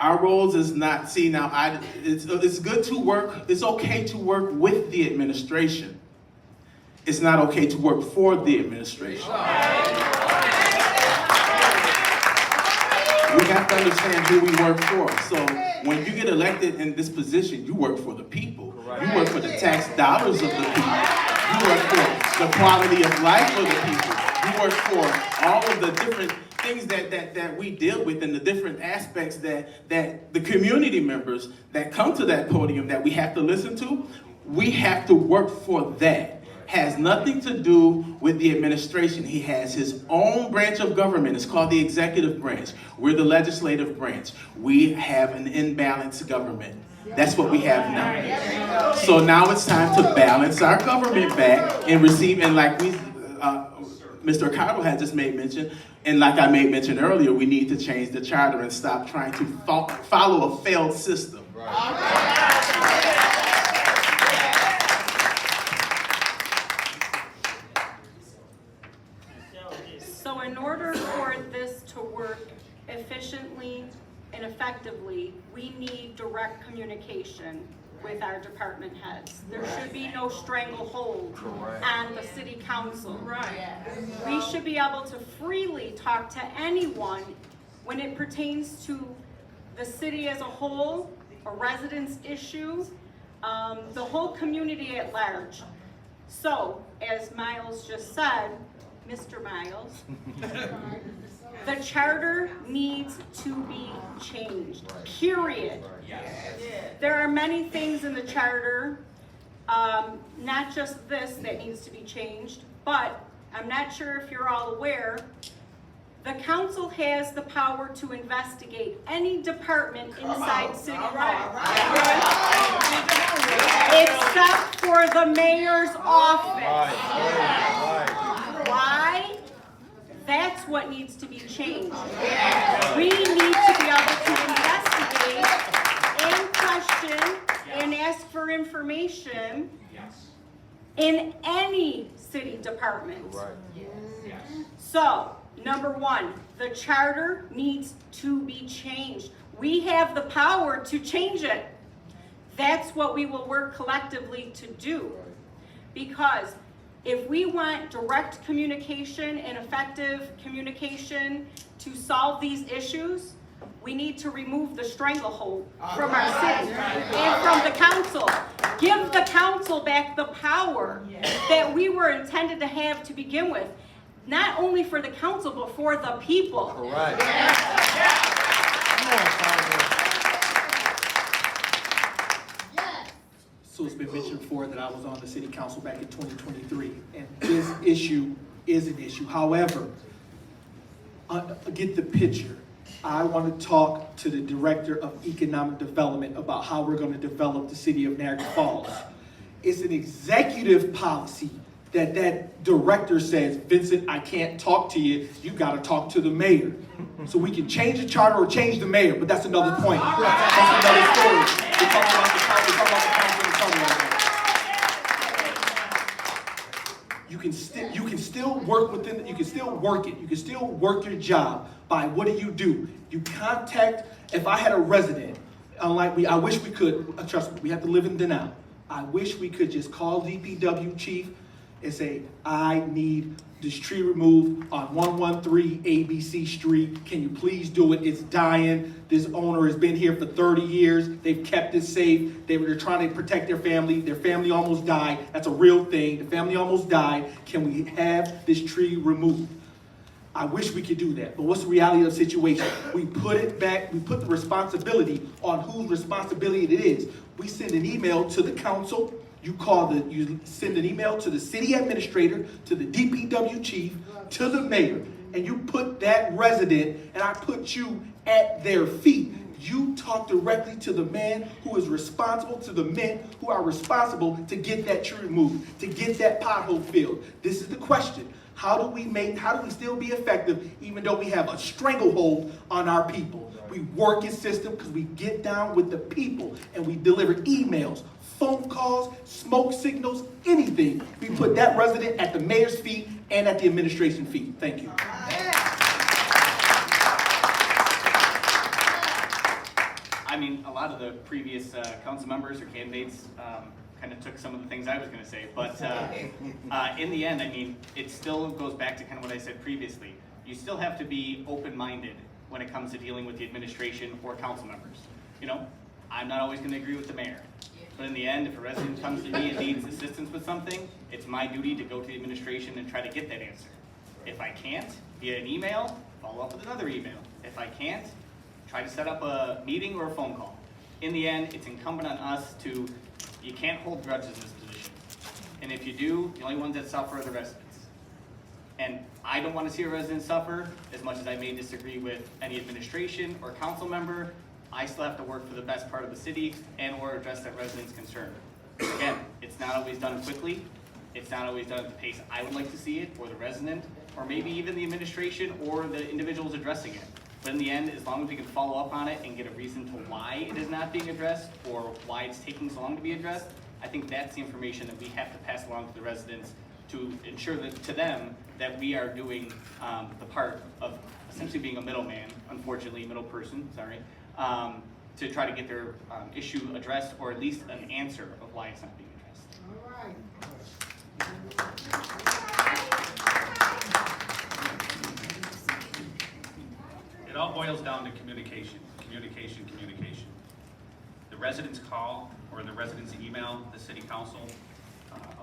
Our roles is not, it's good to work, it's okay to work with the administration. It's not okay to work for the administration. We have to understand who we work for. So when you get elected in this position, you work for the people. You work for the tax dollars of the people. You work for the quality of life of the people. You work for all of the different things that we deal with, and the different aspects that the community members that come to that podium that we have to listen to. We have to work for that. Has nothing to do with the administration. He has his own branch of government. It's called the executive branch. We're the legislative branch. We have an imbalanced government. That's what we have now. So now it's time to balance our government back and receive, and like Mr. Ricardo had just made mention, and like I made mention earlier, we need to change the charter and stop trying to follow a failed system. So in order for this to work efficiently and effectively, we need direct communication with our department heads. There should be no stranglehold on the city council. We should be able to freely talk to anyone when it pertains to the city as a whole, a resident's issue, the whole community at large. So, as Miles just said, Mr. Miles, the charter needs to be changed, period. There are many things in the charter, not just this that needs to be changed, but I'm not sure if you're all aware, the council has the power to investigate any department inside City Hall. Except for the mayor's office. Why? That's what needs to be changed. We need to be able to investigate and question and ask for information in any city department. So, number one, the charter needs to be changed. We have the power to change it. That's what we will work collectively to do. Because if we want direct communication and effective communication to solve these issues, we need to remove the stranglehold from our city and from the council. Give the council back the power that we were intended to have to begin with. Not only for the council, but for the people. Correct. So it's been mentioned before that I was on the city council back in 2023, and this issue is an issue. However, get the picture. I want to talk to the Director of Economic Development about how we're going to develop the city of Niagara Falls. It's an executive policy that director says, Vincent, I can't talk to you. You got to talk to the mayor. So we can change the charter or change the mayor, but that's another point. That's another story. We're talking about the council, we're talking about the council and the council right now. You can still work within, you can still work it. You can still work your job by what do? You contact, if I had a resident, unlike I wish we could, trust me, we have to live in denial. I wish we could just call DPW chief and say, I need this tree removed on 113 ABC Street. Can you please do it? It's dying. This owner has been here for 30 years. They've kept it safe. They're trying to protect their family. Their family almost died. That's a real thing. The family almost died. Can we have this tree removed? I wish we could do that, but what's the reality of the situation? We put it back, we put the responsibility on whose responsibility it is. We send an email to the council, you send an email to the city administrator, to the DPW chief, to the mayor, and you put that resident, and I put you at their feet. You talk directly to the man who is responsible, to the men who are responsible to get that tree removed, to get that pothole filled. This is the question. How do we still be effective even though we have a stranglehold on our people? We work in system because we get down with the people and we deliver emails, phone calls, smoke signals, anything. We put that resident at the mayor's feet and at the administration feet. Thank you. I mean, a lot of the previous council members or candidates kind of took some of the things I was going to say, but in the end, I mean, it still goes back to kind of what I said previously. You still have to be open-minded when it comes to dealing with the administration or council members. You know, I'm not always going to agree with the mayor, but in the end, if a resident comes to me and needs assistance with something, it's my duty to go to the administration and try to get that answer. If I can't, via an email, follow up with another email. If I can't, try to set up a meeting or a phone call. In the end, it's incumbent on us to, you can't hold grudges in this position. And if you do, the only ones that suffer are the residents. And I don't want to see a resident suffer as much as I may disagree with any administration or council member. I still have to work for the best part of the city and or address that resident's concern. Again, it's not always done quickly. It's not always done at the pace I would like to see it, or the resident, or maybe even the administration or the individuals addressing it. But in the end, as long as we can follow up on it and get a reason to why it is not being addressed or why it's taking so long to be addressed, I think that's the information that we have to pass along to the residents to ensure that to them that we are doing the part of essentially being a middleman, unfortunately, middle person, sorry, to try to get their issue addressed or at least an answer of why it's not being addressed. All right. It all boils down to communication. The residents call or the residents email the city council.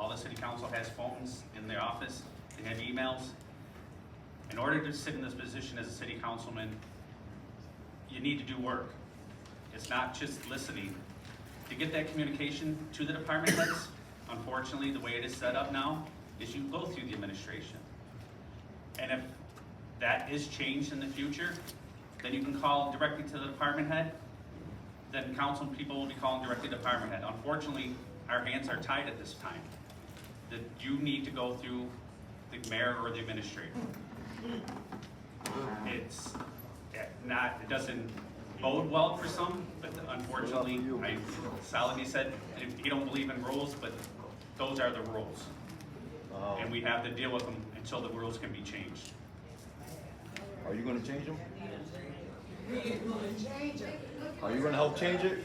All the city council has phones in their office. They have emails. In order to sit in this position as a city councilman, you need to do work. It's not just listening. To get that communication to the department heads, unfortunately, the way it is set up now is you go through the administration. And if that is changed in the future, then you can call directly to the department head. Then council people will be calling directly to the department head. Unfortunately, our hands are tied at this time. That you need to go through the mayor or the administrator. It doesn't bode well for some, but unfortunately, Saladin said, you don't believe in rules, but those are the rules. And we have to deal with them until the rules can be changed. Are you gonna change them? Are you gonna help change it?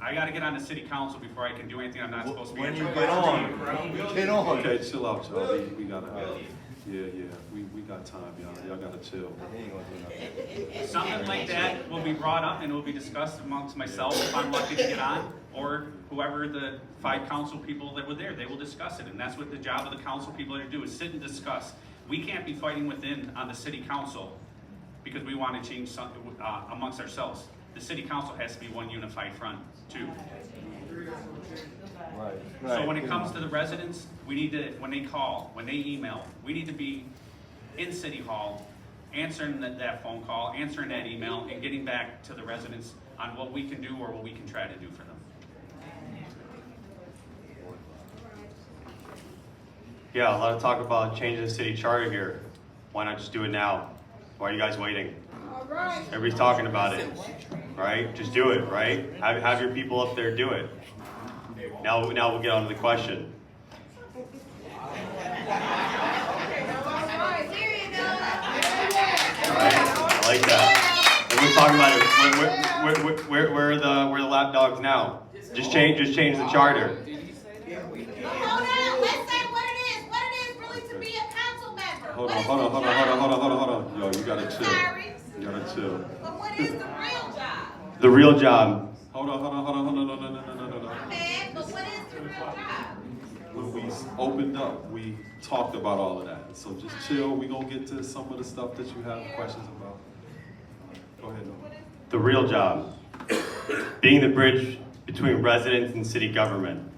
I gotta get on the city council before I can do anything I'm not supposed to be. When in you charge get of. on, get on. Okay, chill out, y'all. We gotta, we got time, y'all. Y'all gotta chill. He ain't gonna do nothing. Something like that will be brought up and will be discussed amongst myself if I'm lucky to get on, or whoever the 5 council people that were there, they will discuss it. And that's what the job of the council people are to do, is sit and discuss. We can't be fighting within on the city council because we want to change something amongst ourselves. The city council has to be one unified front too. Right. So when it comes to the residents, we need to, when they call, when they email, we need to be in City Hall, answering that phone call, answering that email, and getting back to the residents on what we can do or what we can try to do for them. Yeah, a lot of talk about changing the city charter here. Why not just do it now? Why are you guys waiting? Everybody's talking about it, right? Just do it, right? Have your people up there do it. Now we'll get on to the question. I like that. And we're talking about it. Where are the lapdogs now? Just change the charter. Hold on, let's say what it is really to be a council member. Hold on. Yo, you gotta chill. Sorry. You gotta chill. But what is the real job? The real job. Hold on. No. Man, but what is the real job? When we opened up, we talked about all of that. So just chill. We're gonna get to some of the stuff that you have questions about. Go ahead, Noah. The real job. Being the bridge between residents and city government.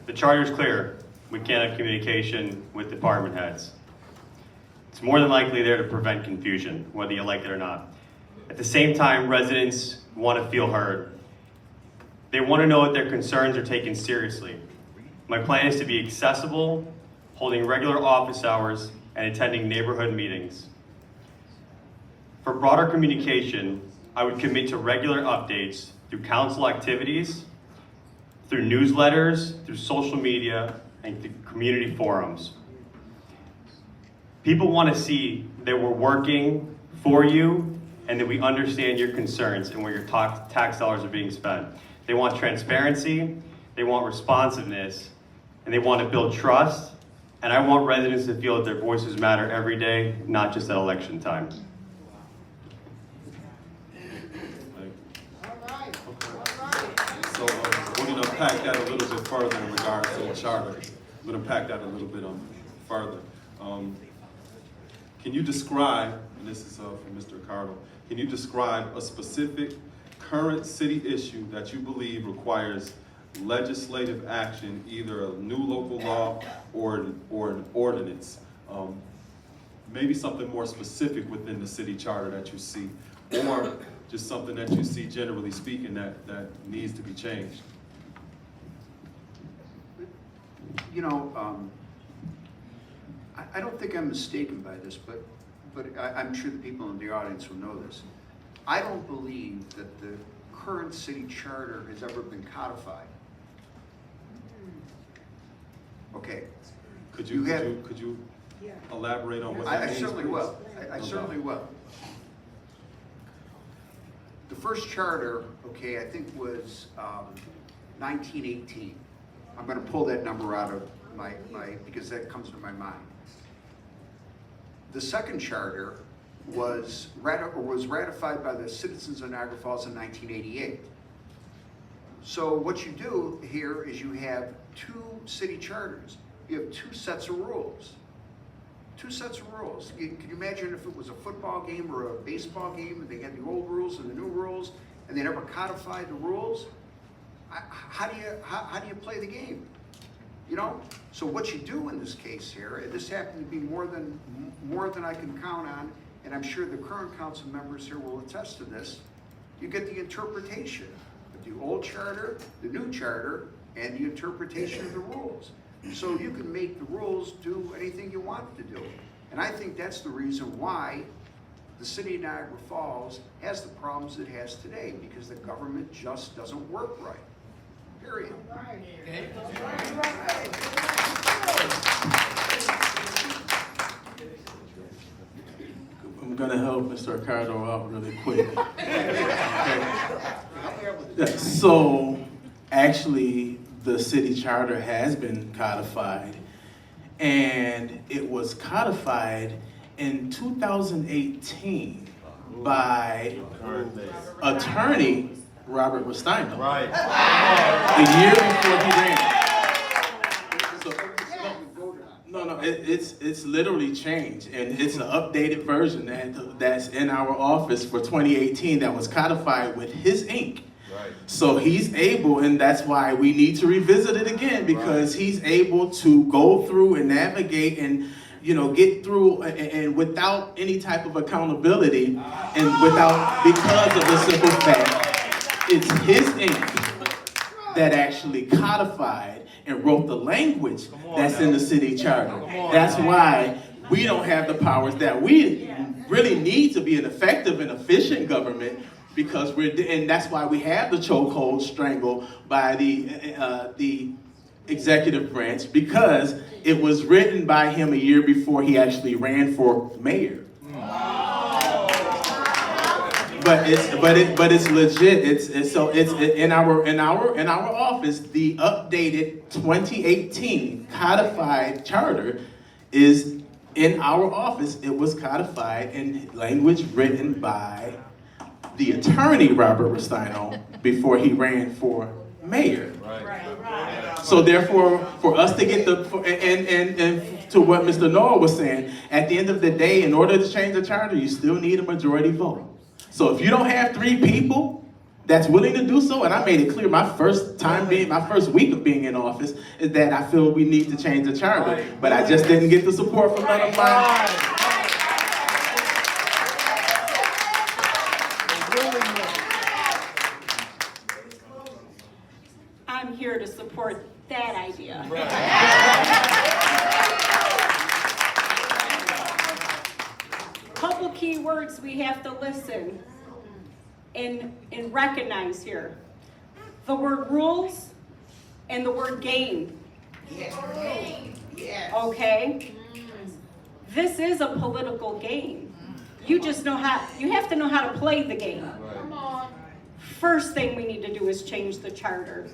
The charter is clear. We can't have communication with department heads. It's more than likely there to prevent confusion, whether you like it or not. At the same time, residents want to feel heard. They want to know that their concerns are taken seriously. My plan is to be accessible, holding regular office hours, and attending neighborhood meetings. For broader communication, I would commit to regular updates through council activities, through newsletters, through social media, and through community forums. People want to see that we're working for you and that we understand your concerns and where your tax dollars are being spent. They want transparency, they want responsiveness, and they want to build trust. And I want residents to feel that their voices matter every day, not just at election time. So we're going to unpack that a little bit further in regards to the charter. We're going to unpack that a little bit further. Can you describe, and this is for Mr. Ricardo, can you describe a specific current city issue that you believe requires legislative action, either a new local law or an ordinance? Maybe something more specific within the city charter that you see, or just something that you see generally speaking that needs to be changed. You know, I don't think I'm mistaken by this, but I'm sure the people in the audience will know this. I don't believe that the current city charter has ever been codified. Okay. Could you elaborate on what that I means? certainly please? will. I No certainly doubt. will. The first charter, okay, I think was 1918. I'm going to pull that number out of my because that comes to my mind. The second charter was ratified by the citizens of Niagara Falls in 1988. So what you do here is you have 2 city charters. You have 2 sets of rules. 2 sets of rules. Can you imagine if it was a football game or a baseball game and they had the old rules and the new rules and they never codified the rules? How do you play the game? You know? So what you do in this case here, and this happened to be more than I can count on, and I'm sure the current council members here will attest to this, you get the interpretation of the old charter, the new charter, and the interpretation of the rules. So you can make the rules do anything you want it to do. And I think that's the reason why the city of Niagara Falls has the problems it has today, because the government just doesn't work right. Period. Right. I'm gonna help Mr. Ricardo out really quick. Yeah, so, actually, the city charter has been codified, and it was codified in 2018 by attorney Robert Rustino. Right. A year before he ran. No, it's literally changed, and it's an updated version that's in our office for 2018 that was codified with his ink. Right. So he's able, and that's why we need to revisit it again, because he's able to go through and navigate and, you know, get through and without any type of accountability, and because of the simple fact, it's his ink that actually codified and wrote the language that's in the city charter. That's why we don't have the powers that we really need to be an effective and efficient government, because and that's why we have the chokehold strangle by the executive branch, because it was written by him a year before he actually ran for mayor. But it's legit. It's in our office. The updated 2018 codified charter is in our office. It was codified in language written by the attorney Robert Rustino before he ran for mayor. Right. So therefore, for us to get and to what Mr. Noah was saying, at the end of the day, in order to change the charter, you still need a majority vote. So if you don't have 3 people that's willing to do so, and I made it clear my first week of being in office, is that I feel we need to change the charter. But I just didn't get the support from none of my. I'm here to support that idea. Couple key words we have to listen and recognize here. The word rules and the word game. Okay? This is a political game. You have to know how to play the game. First thing we need to do is change the charter.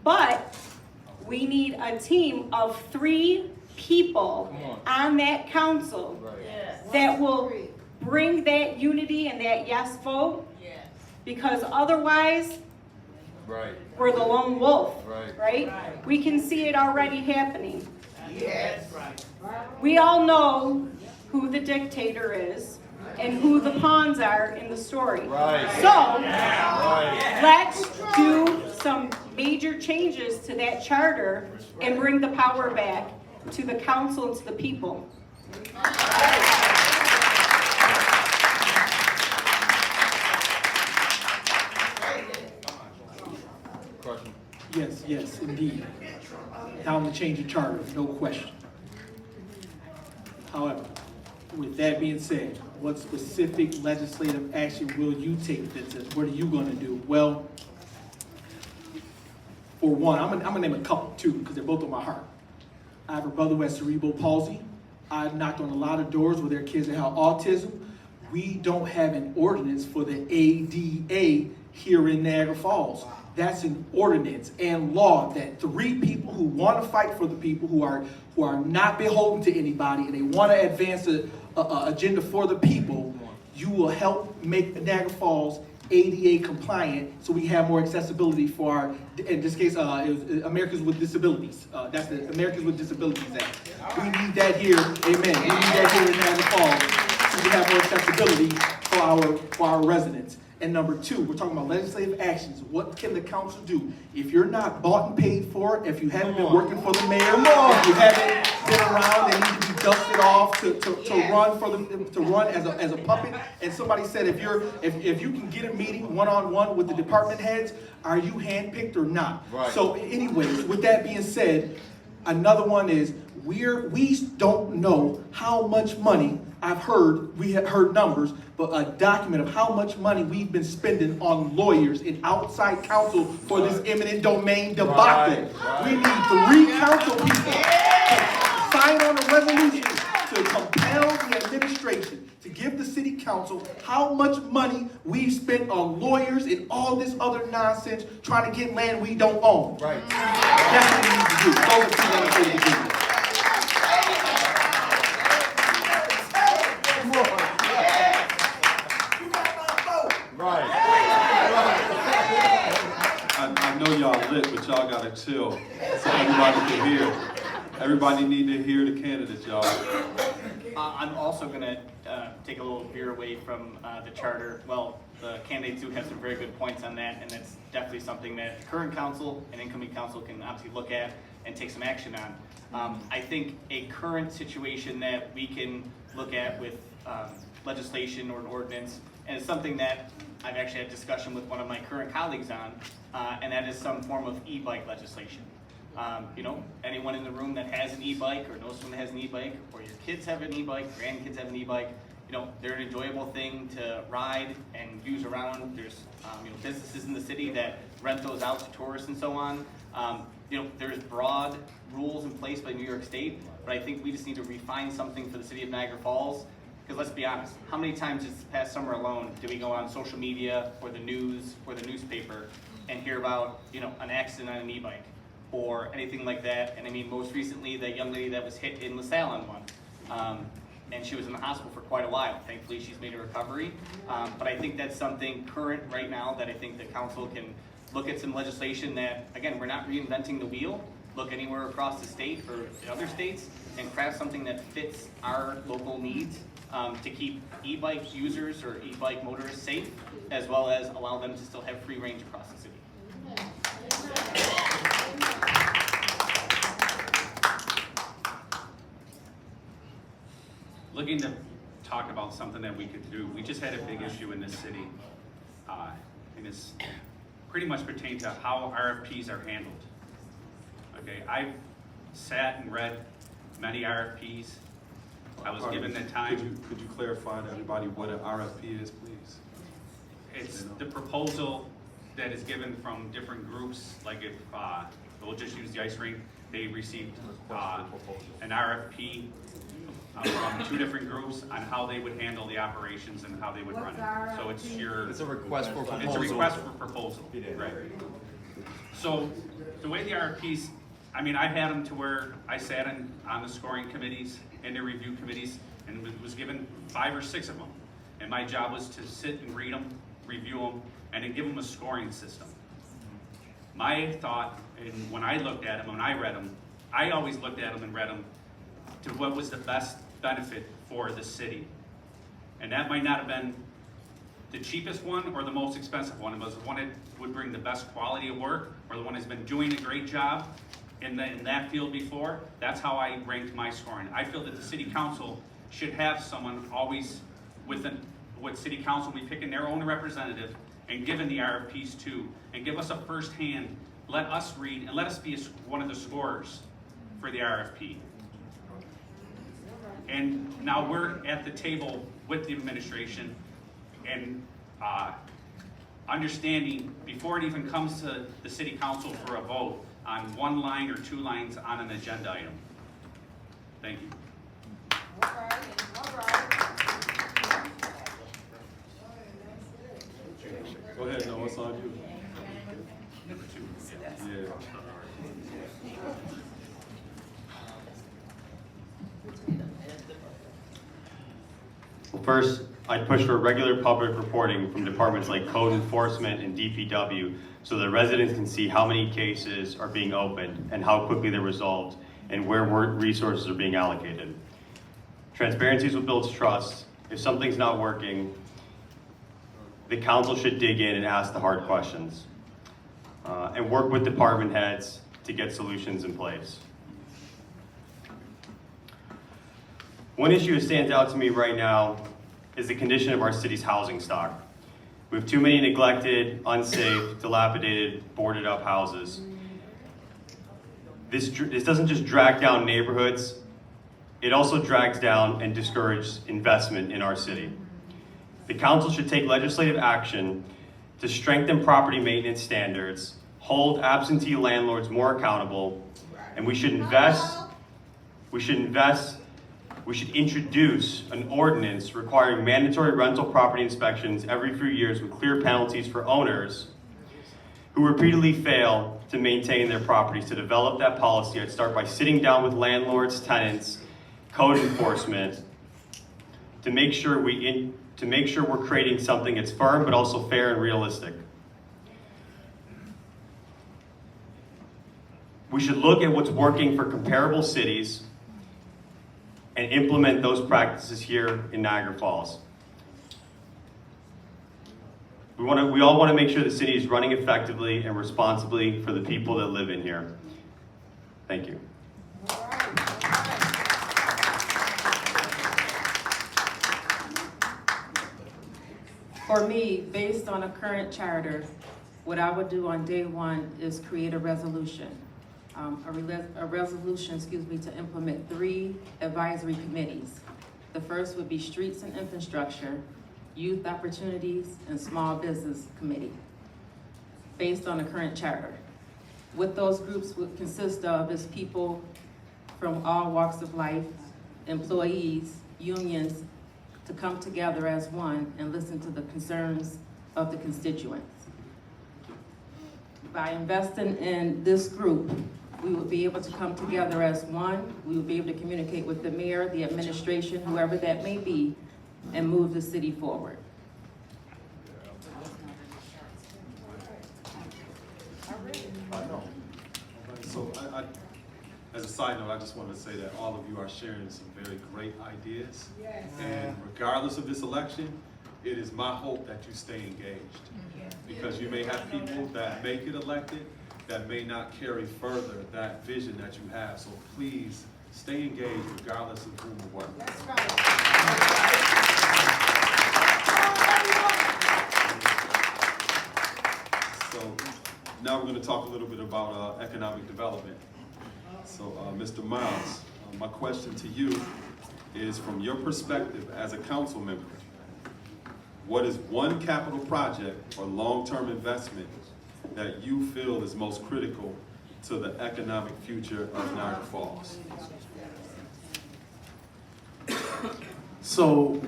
But we need a team of 3 people on that council that will bring that unity and that yes vote, because otherwise we're the lone wolf, right? We can see it already happening. We all know who the dictator is and who the pawns are in the story. So let's do some major changes to that charter and bring the power back to the council and to the people. Yes, indeed. Time to change the charter, no question. However, with that being said, what specific legislative action will you take, Vincent? What are you going to do? Well, for one, I'm gonna name a couple too, because they're both on my heart. I have a brother who has cerebral palsy. I've knocked on a lot of doors with their kids that have autism. We don't have an ordinance for the ADA here in Niagara Falls. That's an ordinance and law that 3 people who want to fight for the people, who are not beholden to anybody, and they want to advance an agenda for the people, you will help make Niagara Falls ADA compliant, so we have more accessibility for our, in this case, it was Americans with Disabilities. That's the Americans with Disabilities Act. We need that here, amen. We need that here in Niagara Falls, so we have more accessibility for our residents. And number 2, we're talking about legislative actions. What can the council do? If you're not bought and paid for it, if you haven't been working for the mayor, if you haven't been around and need to be dusted off to run as a puppet, and somebody said if you can get a meeting one-on-one with the department heads, are you handpicked or not? So anyways, with that being said, another one is we don't know how much money. We have heard numbers, but a document of how much money we've been spending on lawyers and outside counsel for this eminent domain debacle. We need 3 council people sign on a resolution to compel the administration to give the city council how much money we've spent on lawyers and all this other nonsense trying to get land we don't own. Right. That's what we need to do. Those are two legislative agreements. Right. I know y'all lit, but y'all gotta chill so everybody can hear. Everybody need to hear the candidates, y'all. I'm also gonna take a little veer away from the charter. Well, the candidates do have some very good points on that, and that's definitely something that the current council and incoming council can obviously look at and take some action on. I think a current situation that we can look at with legislation or an ordinance, and it's something that I've actually had discussion with one of my current colleagues on, and that is some form of e-bike legislation. You know, anyone in the room that has an e-bike or knows someone that has an e-bike, or your kids have an e-bike, grandkids have an e-bike, you know, they're an enjoyable thing to ride and use around. There's you know, businesses in the city that rent those out to tourists and so on. You know, there's broad rules in place by New York State, but I think we just need to refine something for the city of Niagara Falls. Because let's be honest, how many times this past summer alone did we go on social media or the news or the newspaper and hear about, you know, an accident on an e-bike or anything like that? And I mean, most recently, the young lady that was hit in LaSalle on one. And she was in the hospital for quite a while. Thankfully, she's made a recovery. But I think that's something current right now that I think the council can look at some legislation that, again, we're not reinventing the wheel. Look anywhere across the state or other states and craft something that fits our local needs. To keep e-bike users or e-bike motorists safe, as well as allow them to still have free range across the city. Looking to talk about something that we could do. We just had a big issue in this city, and it's pretty much pertained to how RFPs are handled. Okay, I've sat and read many RFPs. I was given the time. Could you clarify to everybody what an RFP is, please? It's the proposal that is given from different groups, like if, we'll just use the ice rink, they received an RFP from 2 different groups on how they would handle the operations and how they would run it. So it's It's a request for proposal. It's a request for proposal, right. So the way the RFPs, I mean, I had them to where I sat on the scoring committees and the review committees and was given 5 or 6 of them. And my job was to sit and read them, review them, and then give them a scoring system. My thought, and when I looked at them, when I read them, I always looked at them and read them to what was the best benefit for the city. And that might not have been the cheapest one or the most expensive one. It was the one that would bring the best quality of work or the one that's been doing a great job in that field before. That's how I ranked my scoring. I feel that the city council should have someone always with city council be picking their own representative and giving the RFPs to, and give us a first hand, let us read and let us be one of the scorers for the RFP. And now we're at the table with the administration and understanding before it even comes to the city council for a vote on 1 line or 2 lines on an agenda item. Thank you. Go ahead, Noah, it's on you. Number 2. Yeah. Well, first, I'd push for regular public reporting from departments like code enforcement and DPW so that residents can see how many cases are being opened and how quickly they're resolved and where resources are being allocated. Transparency is what builds trust. If something's not working, the council should dig in and ask the hard questions and work with department heads to get solutions in place. One issue that stands out to me right now is the condition of our city's housing stock. We have too many neglected, unsafe, dilapidated, boarded up houses. This doesn't just drag down neighborhoods, it also drags down and discourages investment in our city. The council should take legislative action to strengthen property maintenance standards, hold absentee landlords more accountable, and we should invest We should introduce an ordinance requiring mandatory rental property inspections every few years with clear penalties for owners who repeatedly fail to maintain their properties. To develop that policy, I'd start by sitting down with landlords, tenants, code enforcement, to make sure we're creating something that's firm but also fair and realistic. We should look at what's working for comparable cities and implement those practices here in Niagara Falls. We all want to make sure the city is running effectively and responsibly for the people that live in here. Thank you. For me, based on a current charter, what I would do on day one is create a resolution. A resolution, to implement 3 advisory committees. The first would be Streets and Infrastructure, Youth Opportunities, and Small Business Committee, based on the current charter. What those groups would consist of is people from all walks of life, employees, unions, to come together as one and listen to the concerns of the constituents. By investing in this group, we will be able to come together as one. We will be able to communicate with the mayor, the administration, whoever that may be, and move the city forward. So as a side note, I just wanted to say that all of you are sharing some very great ideas. Yes. And regardless of this election, it is my hope that you stay engaged. Because you may have people that make it elected that may not carry further that vision that you have. So please stay engaged regardless of whom or what. That's right. So now we're going to talk a little bit about economic development. So Mr. Miles, my question to you is, from your perspective as a council member, what is one capital project or long-term investment that you feel is most critical to the economic future of Niagara Falls? So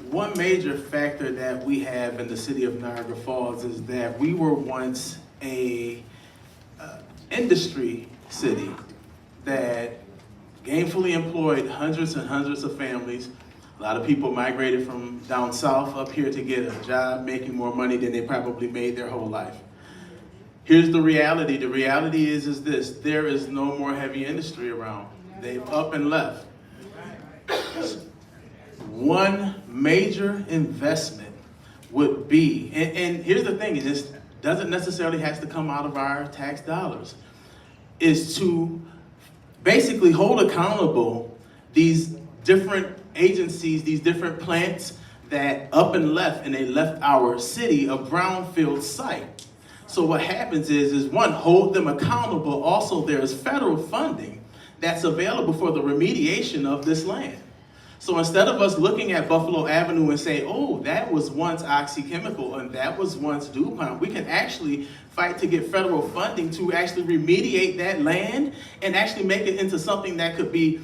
one major factor that we have in the city of Niagara Falls is that we were once a industry city that gainfully employed hundreds and hundreds of families. A lot of people migrated from down south up here to get a job making more money than they probably made their whole life. Here's the reality. The reality is this: there is no more heavy industry around. They've up and left. One major investment would be, and here's the thing, this doesn't necessarily have to come out of our tax dollars, is to basically hold accountable these different agencies, these different plants that up and left, and they left our city a brownfield site. So what happens is one, hold them accountable. Also, there is federal funding that's available for the remediation of this land. So instead of us looking at Buffalo Avenue and say, oh, that was once OxyChemical and that was once DuPont, we can actually fight to get federal funding to actually remediate that land and actually make it into something that could be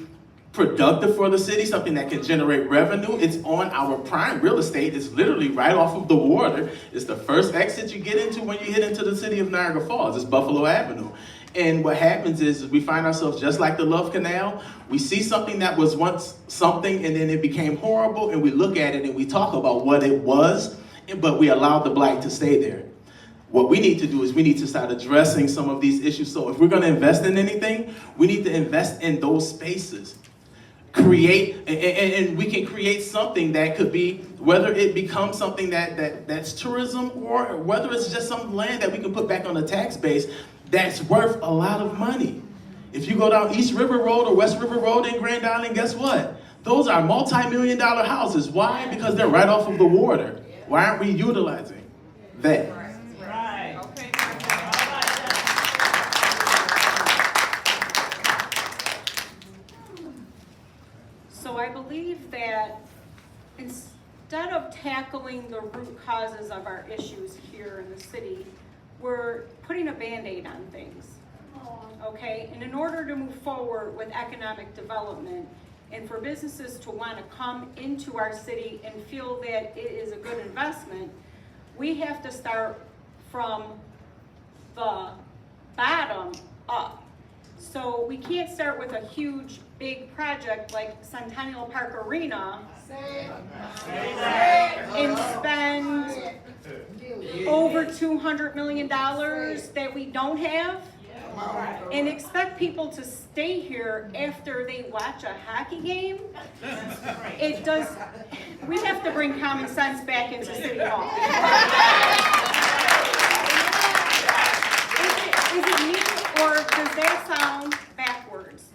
productive for the city, something that can generate revenue. It's on our prime real estate. It's literally right off of the water. It's the first exit you get into when you hit into the city of Niagara Falls. It's Buffalo Avenue. And what happens is we find ourselves just like the Love Canal. We see something that was once something and then it became horrible, and we look at it and we talk about what it was, but we allowed the blight to stay there. What we need to do is we need to start addressing some of these issues. So if we're going to invest in anything, we need to invest in those spaces. Create, and we can create something that could be, whether it becomes something that's tourism, or whether it's just some land that we can put back on the tax base that's worth a lot of money. If you go down East River Road or West River Road in Grand Island, guess what? Those are multi-million-dollar houses. Why? Because they're right off of the water. Why aren't we utilizing that? Right. Okay. So I believe that instead of tackling the root causes of our issues here in the city, we're putting a Band-Aid on things. Okay, and in order to move forward with economic development and for businesses to want to come into our city and feel that it is a good investment, we have to start from the bottom up. So we can't start with a huge, big project like Centennial Park Arena and spend over $200 million that we don't have and expect people to stay here after they watch a hockey game. It does, we have to bring common sense back into City Hall. Is it me, or does that sound backwards?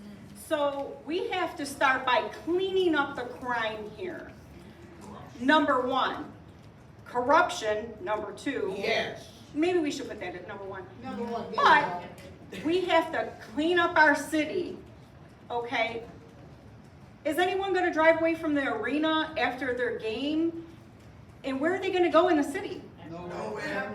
So we have to start by cleaning up the crime here. Number one, corruption. Number two. Yes. Maybe we should put that at number one. Number one. But we have to clean up our city, okay? Is anyone gonna drive away from the arena after their game? And where are they gonna go in the city? Nowhere.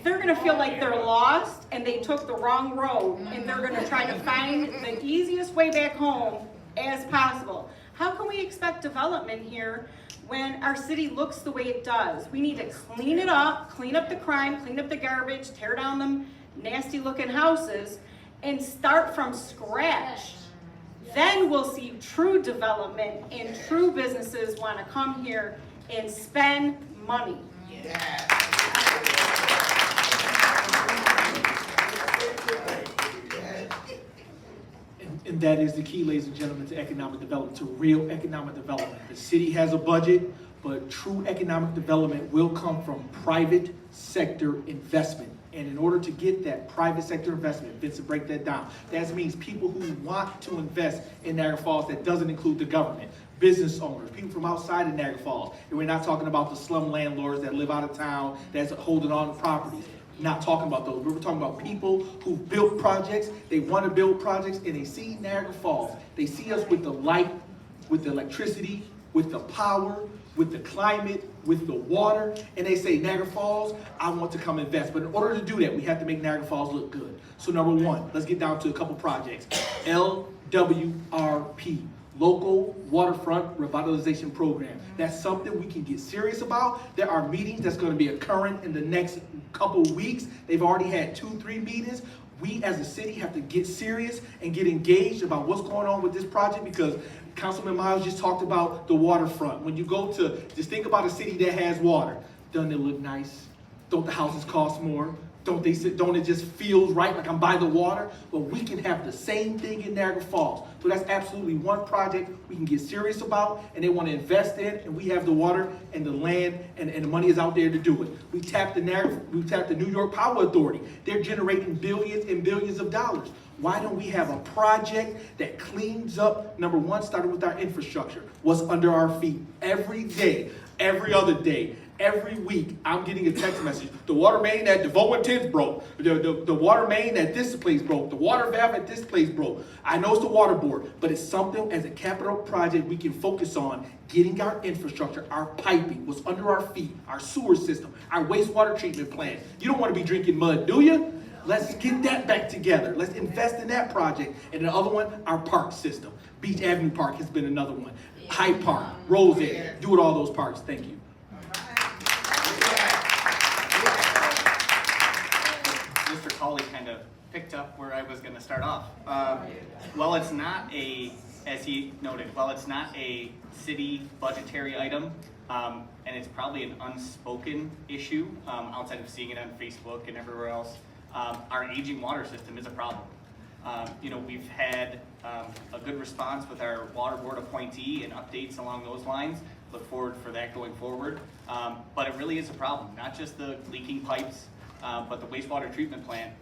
They're gonna feel like they're lost and they took the wrong road and they're gonna try to find the easiest way back home as possible. How can we expect development here when our city looks the way it does? We need to clean it up, clean up the crime, clean up the garbage, tear down them nasty looking houses and start from scratch. Then we'll see true development and true businesses wanna come here and spend money. And that is the key, ladies and gentlemen, to economic development, to real economic development. The city has a budget, but true economic development will come from private sector investment. And in order to get that private sector investment, Vincent, break that down. That means people who want to invest in Niagara Falls. That doesn't include the government, business owners, people from outside of Niagara Falls. And we're not talking about the slum landlords that live out of town, that's holding on to properties. Not talking about those. We're talking about people who built projects, they want to build projects, and they see Niagara Falls. They see us with the light, with the electricity, with the power, with the climate, with the water, and they say, Niagara Falls, I want to come invest. But in order to do that, we have to make Niagara Falls look good. So number one, let's get down to a couple projects. LWRP. Local Waterfront Revitalization Program. That's something we can get serious about. There are meetings that's going to be occurring in the next couple weeks. They've already had 2-3 meetings. We as a city have to get serious and get engaged about what's going on with this project, because Councilman Miles just talked about the waterfront. When you go to, just think about a city that has water. Doesn't it look nice? Don't the houses cost more? Don't it just feels right, like I'm by the water? Well, we can have the same thing in Niagara Falls. So that's absolutely one project we can get serious about and they want to invest in, and we have the water and the land and the money is out there to do it. We tapped the New York Power Authority. They're generating billions and billions of dollars. Why don't we have a project that cleans up, number one, starting with our infrastructure, what's under our feet every day, every other day. Every week, I'm getting a text message. The water main at DeVoe and 10th broke. The water main at this place broke. The water valve at this place broke. I know it's the water board, but it's something as a capital project we can focus on getting our infrastructure, our piping, what's under our feet, our sewer system, our wastewater treatment plant. You don't want to be drinking mud, do you? Let's get that back together. Let's invest in that project. And the other one, our park system. Beach Avenue Park has been another one. Hyde Park, Rose Edge, do it all those parks. Thank you. Mr. Cawley kind of picked up where I was going to start off. While it's not a, as he noted, while it's not a city budgetary item, and it's probably an unspoken issue outside of seeing it on Facebook and everywhere else, our aging water system is a problem. We've had a good response with our water board appointee and updates along those lines. Look forward for that going forward. But it really is a problem, not just the leaking pipes, but the wastewater treatment plant,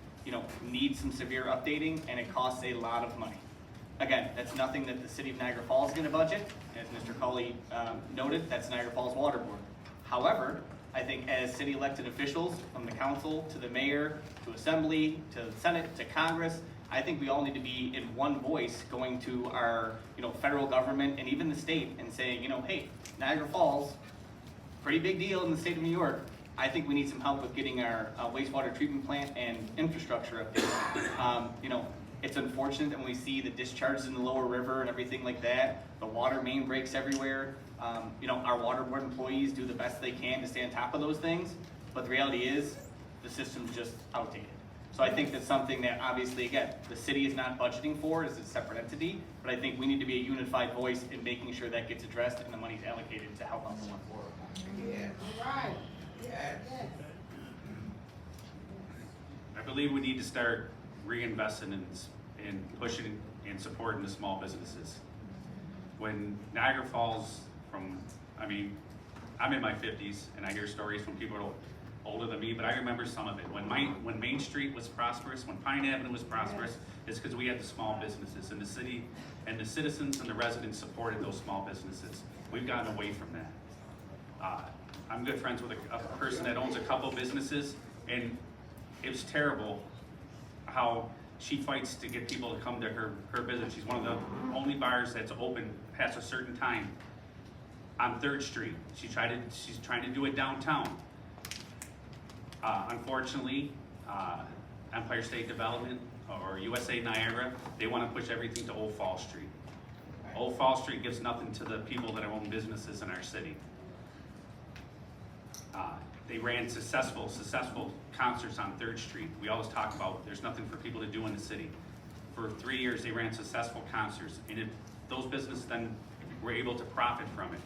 needs some severe updating, and it costs a lot of money. Again, that's nothing that the city of Niagara Falls is going to budget. As Mr. Cawley noted, that's Niagara Falls Water Board. However, I think as city elected officials, from the council to the mayor, to assembly, to the Senate, to Congress, I think we all need to be in one voice going to our, federal government and even the state and saying, hey, Niagara Falls, pretty big deal in the state of New York. I think we need some help with getting our wastewater treatment plant and infrastructure up there. You know, it's unfortunate that when we see the discharges in the lower river and everything like that, the water main breaks everywhere. You know, our water board employees do the best they can to stay on top of those things, but the reality is the system's just outdated. So I think that's something that obviously, again, the city is not budgeting for as a separate entity, but I think we need to be a unified voice in making sure that gets addressed and the money's allocated to help out going forward. Yeah, right. Yeah. I believe we need to start reinvesting in pushing and supporting the small businesses. When Niagara Falls I'm in my 50s and I hear stories from people older than me, but I remember some of it. When Main Street was prosperous, when Pine Avenue was prosperous, it's because we had the small businesses, and the city and the citizens and the residents supported those small businesses. We've gotten away from that. I'm good friends with a person that owns a couple businesses, and it was terrible how she fights to get people to come to her business. She's one of the only bars that's open past a certain time on 3rd Street. She's trying to do it downtown. Unfortunately, Empire State Development or USA Niagara, they want to push everything to Old Fall Street. Old Fall Street gives nothing to the people that own businesses in our city. They ran successful concerts on 3rd Street. We always talk about there's nothing for people to do in the city. For 3 years, they ran successful concerts, and if those businesses then were able to profit from it.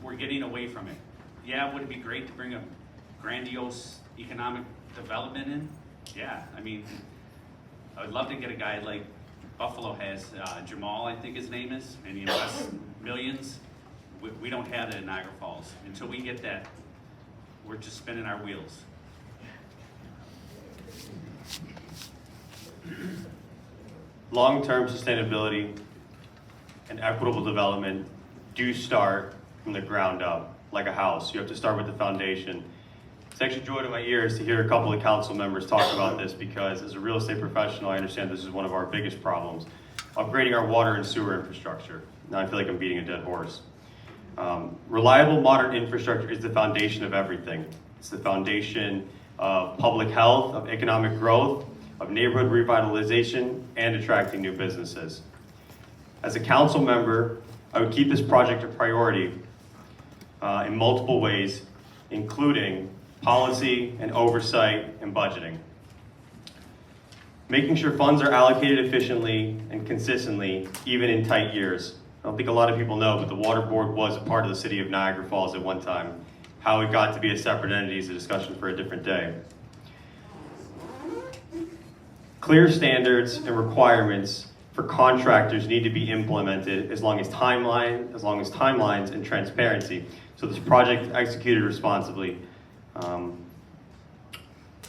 We're getting away from it. Yeah, would it be great to bring a grandiose economic development in? Yeah, I mean, I would love to get a guy like Buffalo has, Jamal, I think his name is, and he invests millions. We don't have that in Niagara Falls. Until we get that, we're just spinning our wheels. Long-term sustainability and equitable development do start from the ground up, like a house. You have to start with the foundation. It's actually joy to my ears to hear a couple of council members talk about this, because as a real estate professional, I understand this is one of our biggest problems, upgrading our water and sewer infrastructure. Now I feel like I'm beating a dead horse. Reliable modern infrastructure is the foundation of everything. It's the foundation of public health, of economic growth, of neighborhood revitalization, and attracting new businesses. As a council member, I would keep this project a priority in multiple ways, including policy and oversight and budgeting. Making sure funds are allocated efficiently and consistently, even in tight years. I don't think a lot of people know, but the Water Board was a part of the city of Niagara Falls at one time. How it got to be a separate entity is a discussion for a different day. Clear standards and requirements for contractors need to be implemented as long as timelines and transparency, so this project is executed responsibly.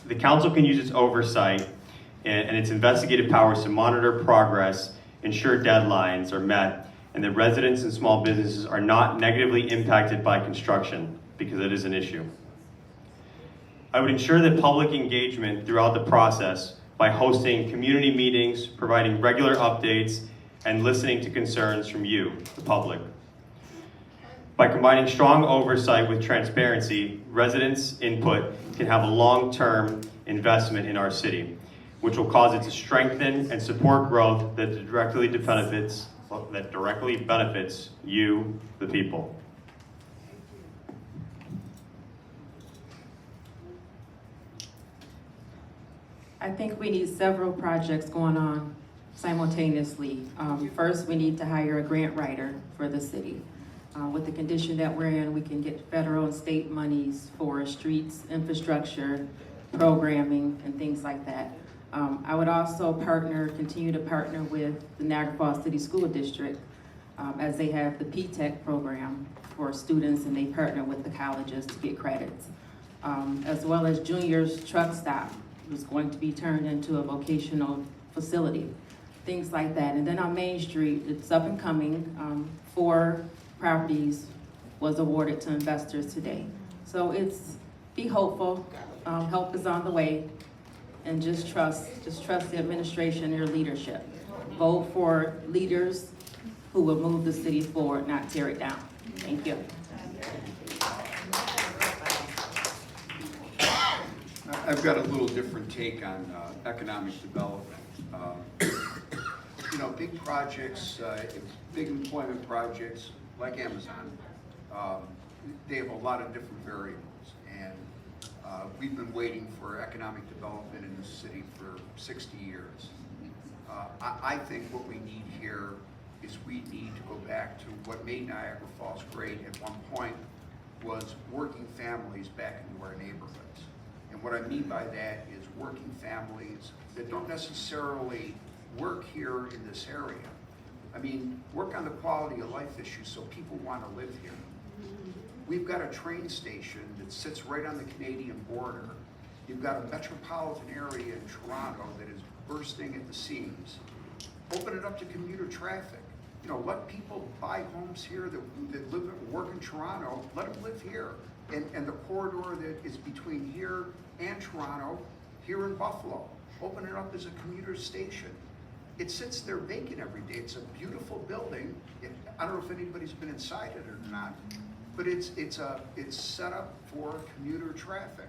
The council can use its oversight and its investigative powers to monitor progress, ensure deadlines are met, and that residents and small businesses are not negatively impacted by construction, because it is an issue. I would ensure that public engagement throughout the process by hosting community meetings, providing regular updates, and listening to concerns from you, the public. By combining strong oversight with transparency, residents' input can have a long-term investment in our city, which will cause it to strengthen and support growth that directly benefits you, the people. I think we need several projects going on simultaneously. First, we need to hire a grant writer for the city. With the condition that we're in, we can get federal and state monies for streets, infrastructure, programming, and things like that. I would also continue to partner with the Niagara Falls City School District, as they have the P-TECH program for students, and they partner with the colleges to get credits. As well as Junior's Truck Stop, was going to be turned into a vocational facility, things like that. And then on Main Street, it's up and coming. 4 properties was awarded to investors today. So be hopeful, help is on the way, and just trust the administration and your leadership. Vote for leaders who will move the city forward, not tear it down. Thank you. I've got a little different take on economic development. You know, big projects, big employment projects like Amazon, they have a lot of different variables. And we've been waiting for economic development in this city for 60 years. I think what we need here is we need to go back to what made Niagara Falls great at one point was working families back into our neighborhoods. And what I mean by that is working families that don't necessarily work here in this area. I mean, work on the quality of life issues so people want to live here. We've got a train station that sits right on the Canadian border. You've got a metropolitan area in Toronto that is bursting at the seams. Open it up to commuter traffic. You know, let people buy homes here that live and work in Toronto, let them live here. And the corridor that is between here and Toronto, here in Buffalo, open it up as a commuter station. It sits there vacant every day. It's a beautiful building. I don't know if anybody's been inside it or not, but it's set up for commuter traffic.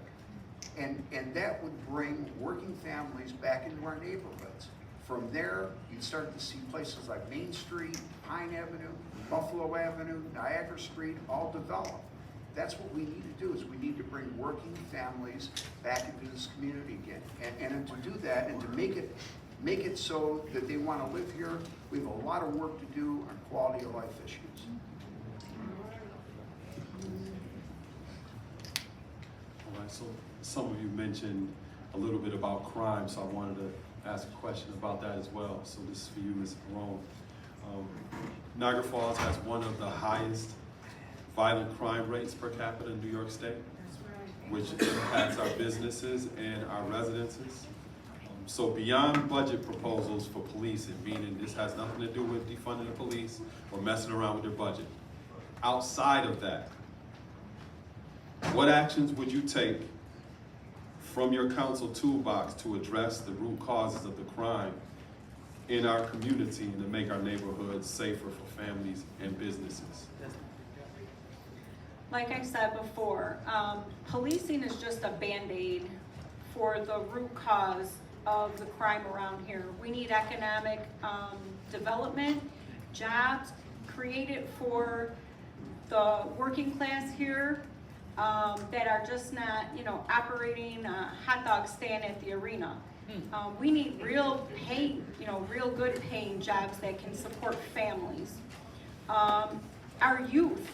And that would bring working families back into our neighborhoods. From there, you'd start to see places like Main Street, Pine Avenue, Buffalo Avenue, Niagara Street, all develop. That's what we need to do, is we need to bring working families back into this community again. And to do that and to make it so that they want to live here, we have a lot of work to do on quality of life issues. All right, so some of you mentioned a little bit about crime, so I wanted to ask a question about that as well. So this is for you, Ms. Perone. Niagara Falls has one of the highest violent crime rates per capita in New York State, which impacts our businesses and our residences. So beyond budget proposals for policing, meaning this has nothing to do with defunding the police or messing around with their budget, outside of that, what actions would you take from your council toolbox to address the root causes of the crime in our community and to make our neighborhoods safer for families and businesses? Like I said before, policing is just a Band-Aid for the root cause of the crime around here. We need economic development, jobs created for the working class here that are just not, you know, operating a hot dog stand at the arena. We need real paying, you know, real good paying jobs that can support families. Our youth,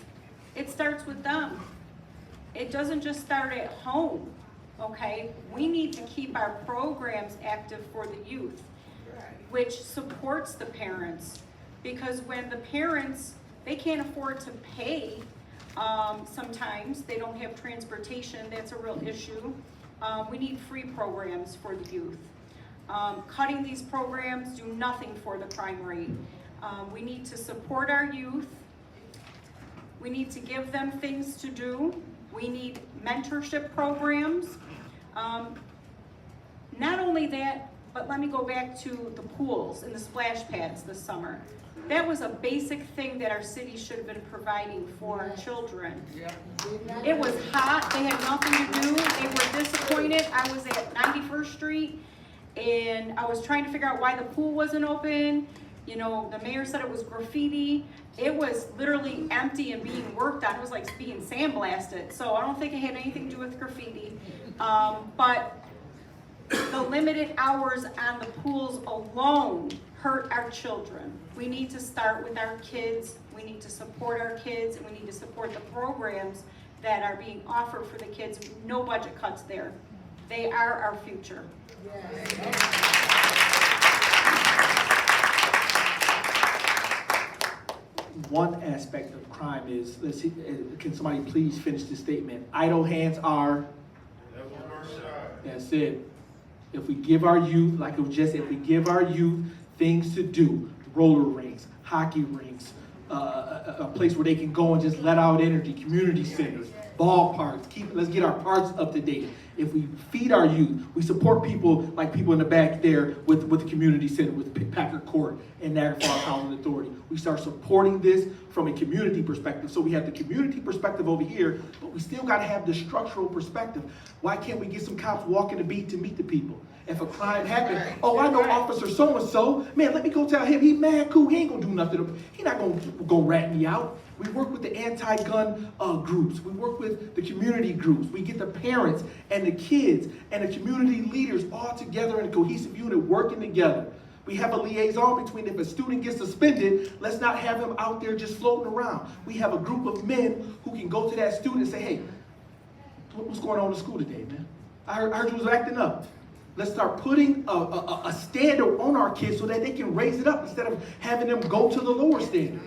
it starts with them. It doesn't just start at home, okay? We need to keep our programs active for the youth, which supports the parents. Because when the parents, they can't afford to pay, sometimes they don't have transportation, that's a real issue. We need free programs for the youth. Cutting these programs do nothing for the crime rate. We need to support our youth. We need to give them things to do. We need mentorship programs. Not only that, but let me go back to the pools and the splash pads this summer. That was a basic thing that our city should have been providing for our children. It was hot, they had nothing to do, they were disappointed. I was at 91st Street and I was trying to figure out why the pool wasn't open. You know, the mayor said it was graffiti. It was literally empty and being worked on. It was like being sandblasted. So I don't think it had anything to do with graffiti. But the limited hours on the pools alone hurt our children. We need to start with our kids. We need to support our kids, and we need to support the programs that are being offered for the kids. No budget cuts there. They are our future. One aspect of crime is, let's see, can somebody please finish this statement? Idle hands are, that's it. If we give our youth, like it was just, if we give our youth things to do, roller rinks, hockey rinks, a place where they can go and just let out energy, community centers, ballparks, let's get our parks up to date. If we feed our youth, we support people like people in the back there with the community center, with Packard Court and Niagara Falls Housing Authority. We start supporting this from a community perspective. So we have the community perspective over here, but we still gotta have the structural perspective. Why can't we get some cops walking the beat to meet the people? If a crime happened, oh, I know Officer so-and-so, man, let me go tell him, he mad cool, he ain't gonna do nothing. He not gonna go rat me out. We work with the anti-gun groups. We work with the community groups. We get the parents and the kids and the community leaders all together in a cohesive unit working together. We have a liaison between if a student gets suspended, let's not have him out there just floating around. We have a group of men who can go to that student and say, hey, what's going on in school today, man? I heard you was acting up. Let's start putting a standard on our kids so that they can raise it up instead of having them go to the lower standard.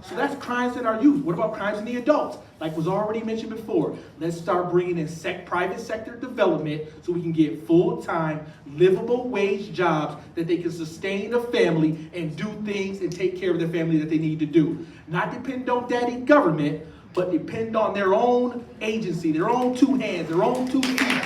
So that's crimes in our youth. What about crimes in the adults? Like was already mentioned before, let's start bringing in private sector development so we can get full-time, livable wage jobs that they can sustain a family and do things and take care of their family that they need to do. Not depend on daddy government, but depend on their own agency, their own two hands, their own 2 feet.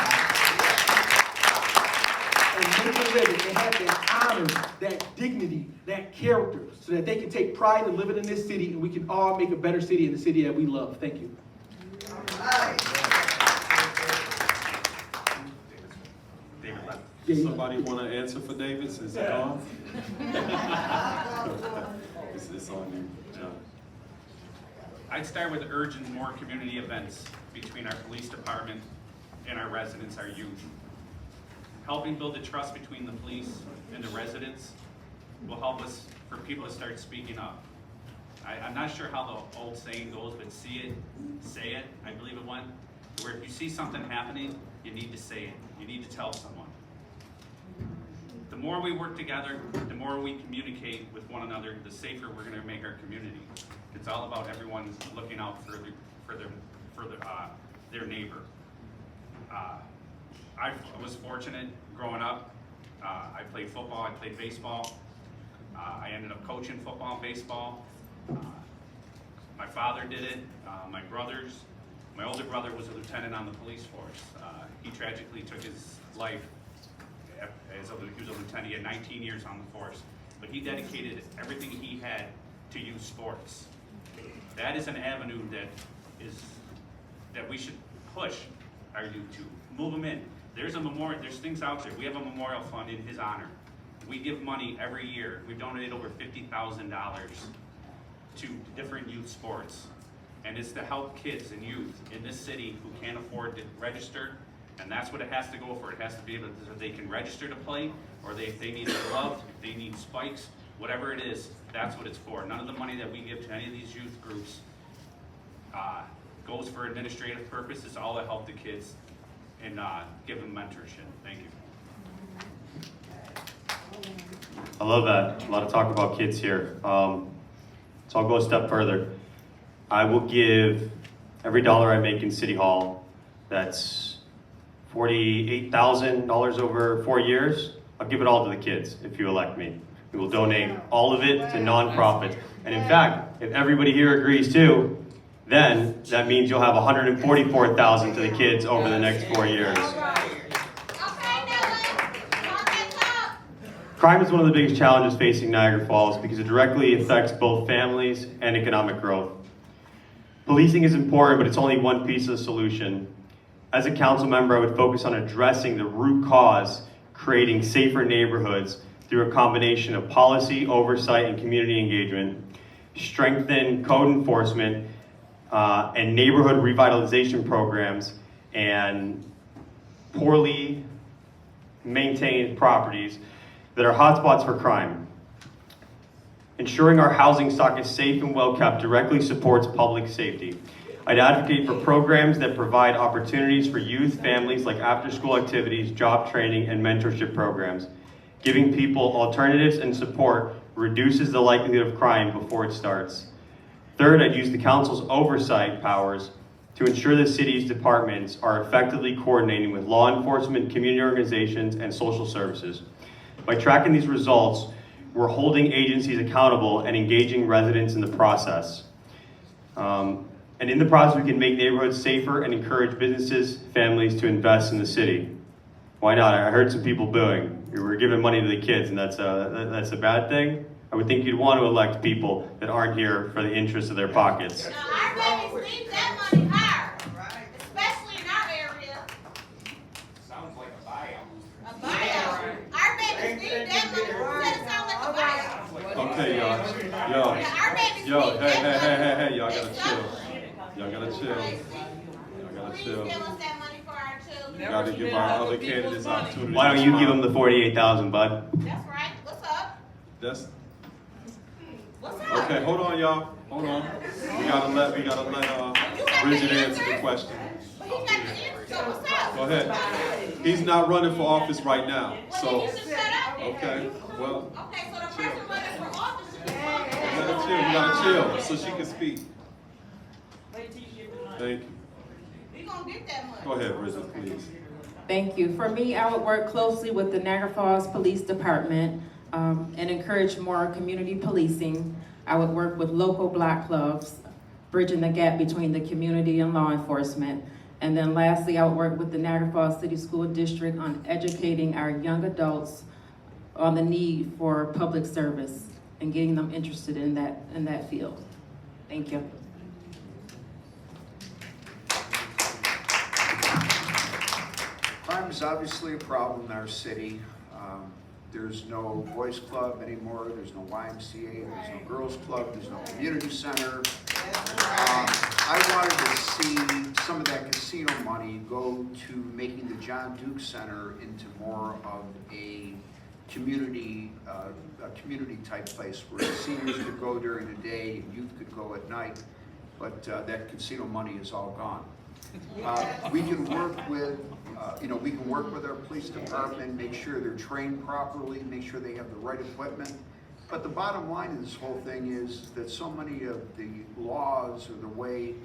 And make a living and have that honor, that dignity, that character, so that they can take pride in living in this city and we can all make a better city in the city that we love. Thank you. David left. Somebody want to answer for David since he's gone? It's on you, John. I'd start with urging more community events between our police department and our residents, our youth. Helping build the trust between the police and the residents will help us for people to start speaking up. I'm not sure how the old saying goes, but see it, say it, I believe it went, where if you see something happening, you need to say it, you need to tell someone. The more we work together, the more we communicate with one another, the safer we're gonna make our community. It's all about everyone looking out for their neighbor. I was fortunate growing up. I played football, I played baseball. I ended up coaching football and baseball. My father did it, my brothers. My older brother was a lieutenant on the police force. He tragically took his life he was a lieutenant. He had 19 years on the force, but he dedicated everything he had to youth sports. That is an avenue that we should push our youth to, move them in. There's a memorial, there's things out there. We have a memorial fund in his honor. We give money every year. We've donated over $50,000 to different youth sports. And it's to help kids and youth in this city who can't afford to register. And that's what it has to go for. It has to be able to, so they can register to play, or if they need a glove, if they need spikes, whatever it is, that's what it's for. None of the money that we give to any of these youth groups goes for administrative purposes. All to help the kids and give them mentorship. Thank you. I love that. A lot of talk about kids here. So I'll go a step further. I will give every dollar I make in City Hall, that's $48,000 over 4 years, I'll give it all to the kids if you elect me. We will donate all of it to nonprofits. And in fact, if everybody here agrees too, then that means you'll have $144,000 to the kids over the next 4 years. Crime is one of the biggest challenges facing Niagara Falls because it directly affects both families and economic growth. Policing is important, but it's only one piece of the solution. As a council member, I would focus on addressing the root cause, creating safer neighborhoods through a combination of policy, oversight, and community engagement, strengthen code enforcement, and neighborhood revitalization programs, and poorly maintained properties that are hotspots for crime. Ensuring our housing stock is safe and well kept directly supports public safety. I'd advocate for programs that provide opportunities for youth, families, like after-school activities, job training, and mentorship programs. Giving people alternatives and support reduces the likelihood of crime before it starts. Third, I'd use the council's oversight powers to ensure the city's departments are effectively coordinating with law enforcement, community organizations, and social services. By tracking these results, we're holding agencies accountable and engaging residents in the process. And in the process, we can make neighborhoods safer and encourage businesses, families to invest in the city. Why not? I heard some people booing. We're giving money to the kids, and that's a bad thing. I would think you'd want to elect people that aren't here for the interest of their pockets. Now, our babies need that money hard, especially in our area. Sounds like a buyout. A buyout. Our babies need that money. Who said it sound like a buyout? Okay, y'all. Yeah, our babies Yo, need hey, that hey, money. hey, hey, y'all gotta It's chill. something. Y'all gotta chill. Y'all gotta Please chill. give us that money for our children. We gotta give our other candidates opportunity. Why don't you give them the 48,000, bud? That's right. What's up? That's, What's up? okay, hold on, y'all. Hold on. We gotta let You got Bridget the answer the answer? question. But he got the answer, so what's up? Go ahead. He's not running for office right now, Well, then so, you should shut up then. okay, well, Okay, so the person running for office should be talking. we gotta chill so she can speak. Thank you. We gonna get that money. Go ahead, Bridget, please. Thank you. For me, I would work closely with the Niagara Falls Police Department and encourage more community policing. I would work with local block clubs, bridging the gap between the community and law enforcement. And then lastly, I would work with the Niagara Falls City School District on educating our young adults on the need for public service and getting them interested in that field. Thank you. Crime is obviously a problem in our city. There's no boys club anymore, there's no YMCA, there's no girls club, there's no community center. I wanted to see some of that casino money go to making the John Duke Center into more of a community type place where seniors could go during the day and youth could go at night, but that casino money is all gone. We can work with, we can work with our police department, make sure they're trained properly, make sure they have the right equipment. But the bottom line of this whole thing is that so many of the laws or the way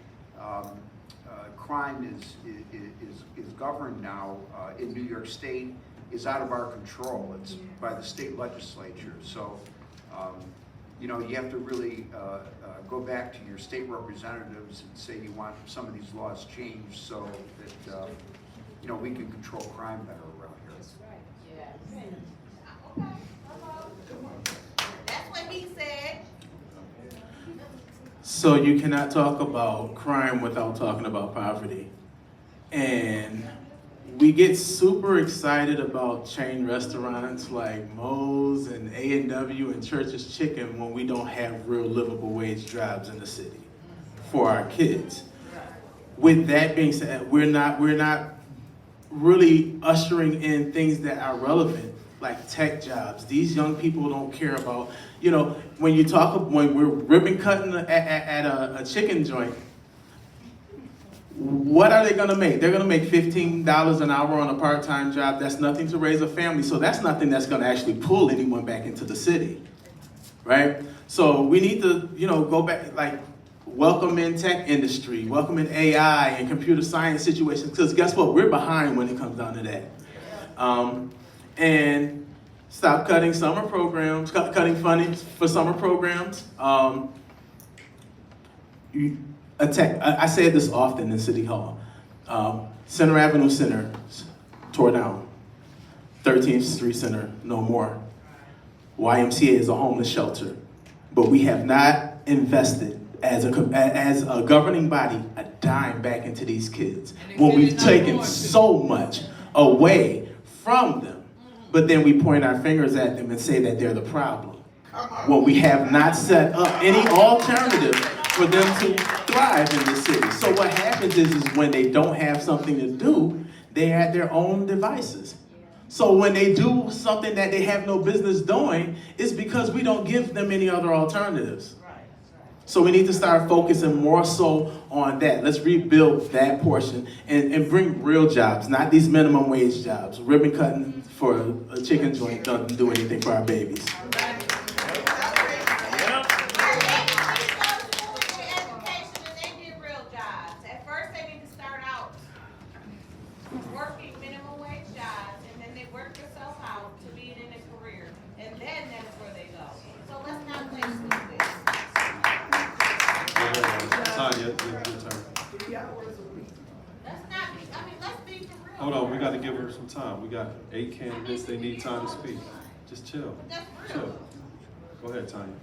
crime is governed now in New York State is out of our control. It's by the state legislature. So, you have to really go back to your state representatives and say you want some of these laws changed so that, we can control crime better around here. That's what he said. So you cannot talk about crime without talking about poverty. And we get super excited about chain restaurants like Moe's and A&W and Church's Chicken when we don't have real livable wage jobs in the city for our kids. With that being said, we're not really ushering in things that are relevant, like tech jobs. These young people don't care about, when we're ribbon cutting at a chicken joint, what are they gonna make? They're gonna make $15 an hour on a part-time job. That's nothing to raise a family. So that's nothing that's gonna actually pull anyone back into the city, right? So we need to, go back, like, welcome in tech industry, welcome in AI and computer science situations, because guess what? We're behind when it comes down to that. And stop cutting summer programs, cutting funding for summer programs. I say this often in City Hall. Center Avenue Center tore down. 13th Street Center, no more. YMCA is a homeless shelter. But we have not invested as a governing body a dime back into these kids when we've taken so much away from them. But then we point our fingers at them and say that they're the problem. Well, we have not set up any alternative for them to thrive in the city. So what happens is when they don't have something to do, they have their own devices. So when they do something that they have no business doing, it's because we don't give them any other alternatives. So we need to start focusing more so on that. Let's rebuild that portion and bring real jobs, not these minimum wage jobs. Ribbon cutting for a chicken joint doesn't do anything for our babies. Working minimum wage jobs, and then they work themselves out to being in a career, and then that's where they go. Let's not be, I mean, let's be for real. Hold on, we got to give her some time. We got 8 candidates, they need time to speak. Just chill, That's chill. real. Go ahead, Tanya.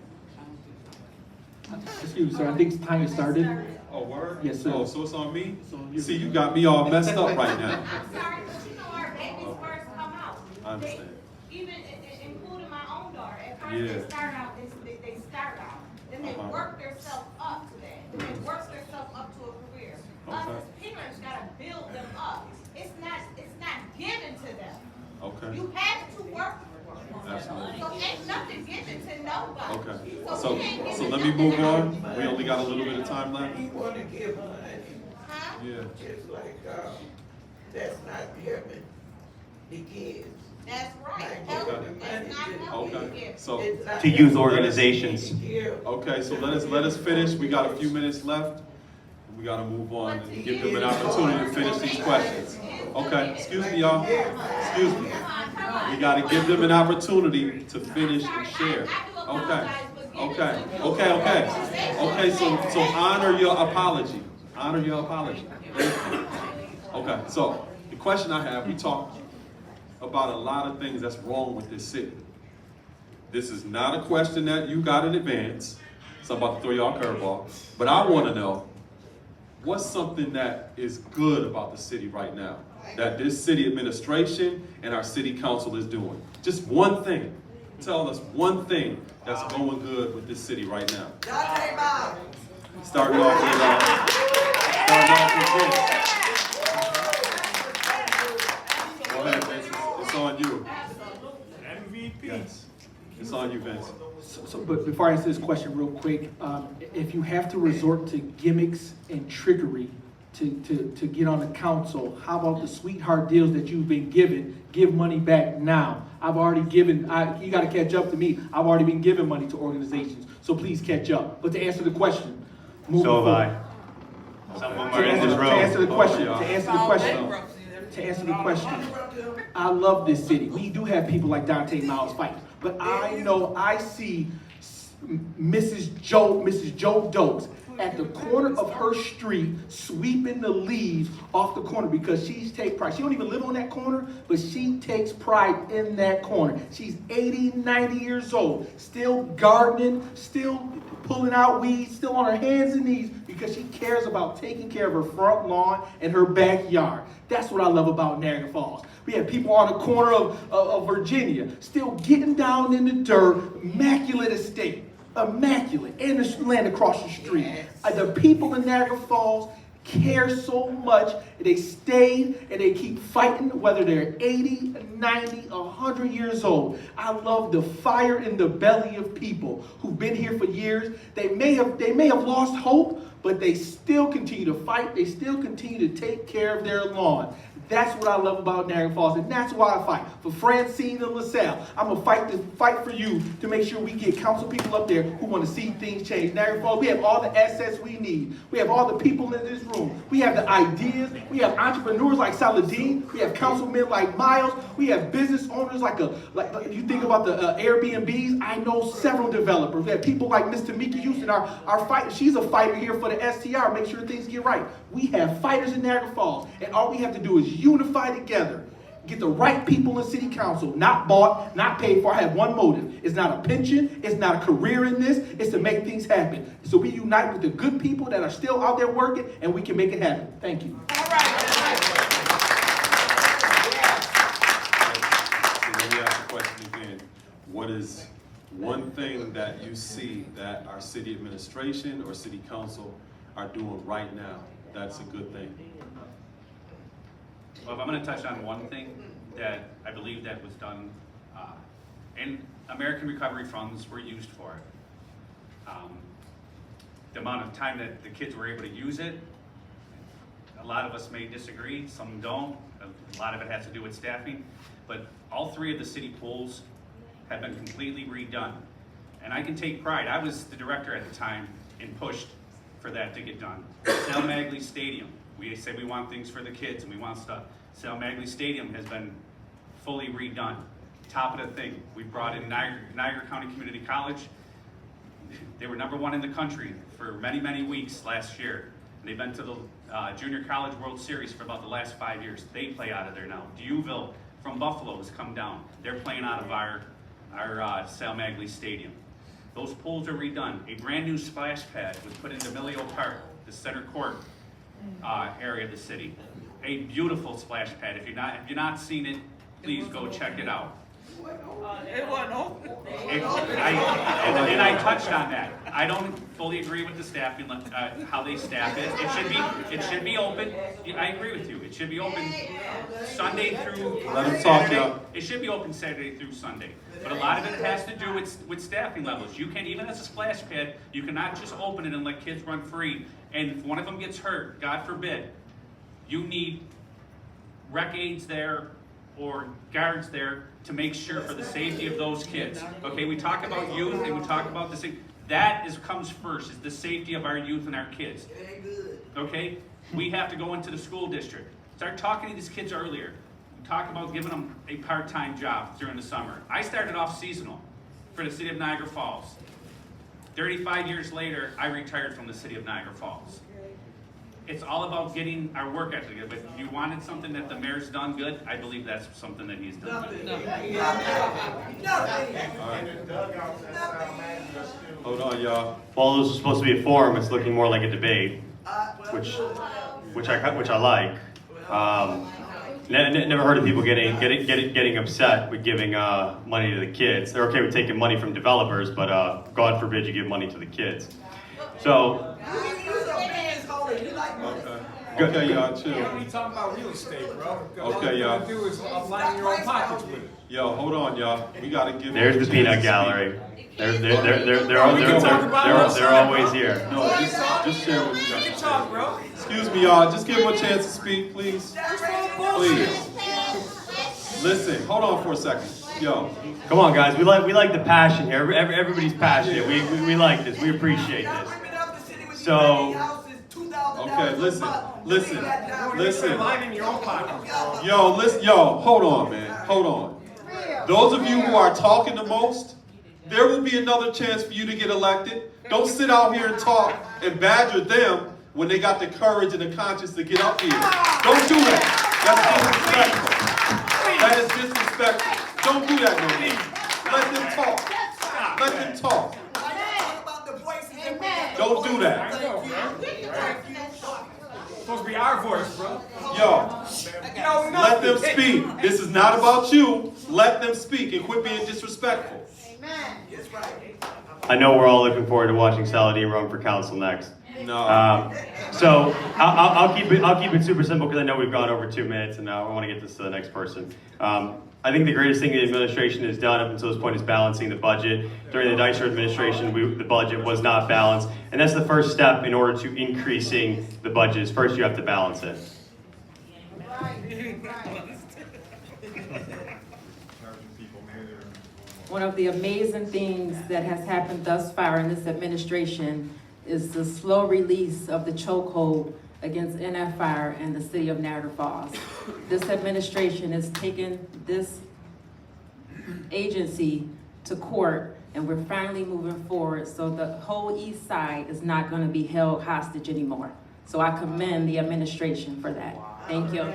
Excuse me, sir, I think Tanya started. Oh, word? Yes, sir. Oh, so it's on me? It's on you. See, you got me all messed up right now. I'm sorry, but you know our babies first come out. I understand. Even including my own daughter, at first Yeah. they start out, they start out, then they Uh-huh. work themselves up to that, then they work themselves up to a career. Us Okay. as parents gotta build them up. It's not given to them. Okay, You have to work for it. absolutely. So ain't nothing given to nobody. Okay, we ain't so giving let me nothing move out. on. We only got a little bit of time left. We want to give her money, Huh? Yeah. just like, that's not helping the kids. That's right. Like, Help, okay. that's not helping Okay, kids. so, It's not To youth helping organizations. the kids. okay, so let us finish. We got a few minutes left. We got to move on and give them an opportunity to finish these questions. Okay, excuse me, y'all. Excuse me. We got to give them an opportunity to finish and share. Okay, okay, okay, okay. Okay, so honor your apology. Honor your apology. Thank you. Okay, so the question I have, we talked about a lot of things that's wrong with this city. This is not a question that you got in advance, so I'm about to throw y'all a curveball. But I want to know, what's something that is good about the city right now? That this city administration and our city council is doing? Just one thing. Tell us one thing that's going good with this city right now. Starting off Vince. Go ahead, Vince. It's on you. Yes. It's on you, Vince. But before I answer this question real quick, if you have to resort to gimmicks and trickery to get on the council, how about the sweetheart deals that you've been given? Give money back now. I've already given, you gotta catch up to me. I've already been giving money to organizations, so please catch up. But to answer the question, So have I. Some of them are in this to room. answer the question, I love this city. We do have people like Dante Miles fighting, but I know I see Mrs. Joe Dokes at the corner of her street sweeping the leaves off the corner because she takes pride. She don't even live on that corner, but she takes pride in that corner. She's 80, 90 years old, still gardening, still pulling out weeds, still on her hands and knees because she cares about taking care of her front lawn and her backyard. That's what I love about Niagara Falls. We have people on the corner of Virginia still getting down in the dirt, immaculate estate. Immaculate, and the land across the street. The people in Niagara Falls care so much. They stayed and they keep fighting, whether they're 80, 90, 100 years old. I love the fire in the belly of people who've been here for years. They may have lost hope, but they still continue to fight. They still continue to take care of their lawn. That's what I love about Niagara Falls, and that's why I fight. For Francine and LaSalle, I'm going to fight for you to make sure we get council people up there who want to see things change. Niagara Falls, we have all the assets we need. We have all the people in this room. We have the ideas. We have entrepreneurs like Saladin. We have councilmen like Miles. We have business owners like you think about the Airbnbs. I know several developers. We have people like Mr. Mika Houston, our fighter. She's a fighter here for the STR, make sure things get right. We have fighters in Niagara Falls, and all we have to do is unify together, get the right people in city council, not bought, not paid for. I have one motive. It's not a pension. It's not a career in this. It's to make things happen. So we unite with the good people that are still out there working, and we can make it happen. Thank you. So let me ask the question again. What is one thing that you see that our city administration or city council are doing right now that's a good thing? Well, if I'm going to touch on one thing that I believe that was done, and American Recovery Funds were used for it. The amount of time that the kids were able to use it, a lot of us may disagree, some don't. A lot of it has to do with staffing, but all 3 of the city pools have been completely redone. And I can take pride. I was the director at the time and pushed for that to get done. Sal Magley Stadium. We say we want things for the kids and we want stuff. Sal Magley Stadium has been fully redone. Top of the thing, we brought in Niagara County Community College. They were #1 in the country for many, many weeks last year. And they've been to the Junior College World Series for about the last 5 years. They play out of there now. Dewville from Buffalo has come down. They're playing out of our Sal Magley Stadium. Those pools are redone. A brand new splash pad was put into Millio Park, the center court area of the city. A beautiful splash pad. If you're not seen it, please go check it out. It wasn't open. And I touched on that. I don't fully agree with the staffing, how they staff it. It should be open. I agree with you. It should be open Sunday through Let him talk, Saturday. y'all. It should be open Saturday through Sunday. But a lot of it has to do with staffing levels. You can't, even as a splash pad, you cannot just open it and let kids run free. And if one of them gets hurt, God forbid, you need rec aides there or guards there to make sure for the safety of those kids. Okay, we talk about youth and we talk about this thing. That comes first, is the safety of our youth and our kids. Okay, we have to go into the school district. Start talking to these kids earlier. We talk about giving them a part-time job during the summer. I started off seasonal for the city of Niagara Falls. 35 years later, I retired from the city of Niagara Falls. It's all about getting our work ethic. But if you wanted something that the mayor's done good, I believe that's something that he's done good. Hold on, y'all. While this is supposed to be a forum, it's looking more like a debate, which I like. Never heard of people getting upset with giving money to the kids. They're okay with taking money from developers, but God forbid you give money to the kids. So. Okay, y'all, chill. We talking about real estate, bro. Okay, y'all. All you do is line your own pockets with it. Yo, hold on, y'all. We gotta give. There's the peanut gallery. They're always here. No, just share what you got to Talk, say. bro. Excuse me, y'all. Just give him a chance to speak, please. Please. Listen, hold on for a second. Yo. Come on, guys. We like the passion here. Everybody's passionate. We like this. We appreciate this. So. Okay, listen. Line in your own pockets, bro. Yo, hold on, man. Hold on. Those of you who are talking the most, there will be another chance for you to get elected. Don't sit out here and talk and badger them when they got the courage and the conscience to get up here. Don't do that. That's disrespectful. That is disrespectful. Don't do that no more. Let them talk. Let them talk. Don't do that. Supposed to be our voice, bro. Yo, let them speak. This is not about you. Let them speak and quit being disrespectful. I know we're all looking forward to watching Saladin run for council next. No. So I'll keep it super simple because I know we've gone over 2 minutes and now I want to get this to the next person. I think the greatest thing the administration has done up until this point is balancing the budget. During the Dicer administration, the budget was not balanced, and that's the first step in order to increasing the budget. Is first you have to balance it. One of the amazing things that has happened thus far in this administration is the slow release of the chokehold against NFR and the city of Niagara Falls. This administration has taken this agency to court, and we're finally moving forward, so the whole east side is not going to be held hostage anymore. So I commend the administration for that. Thank you.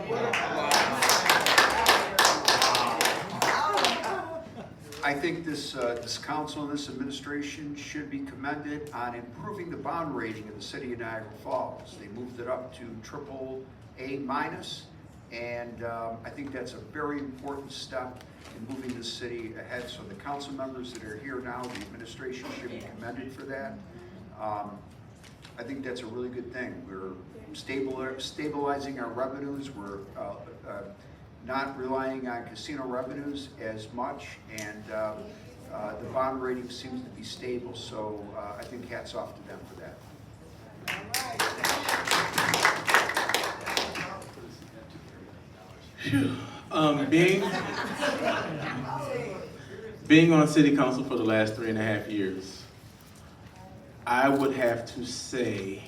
I think this council and this administration should be commended on improving the bond rating of the city of Niagara Falls. They moved it up to AAA-, and I think that's a very important step in moving the city ahead. So the council members that are here now, the administration should be commended for that. I think that's a really good thing. We're stabilizing our revenues. We're not relying on casino revenues as much, and the bond rating seems to be stable. So I think hats off to them for that. Being on city council for the last 3.5 years, I would have to say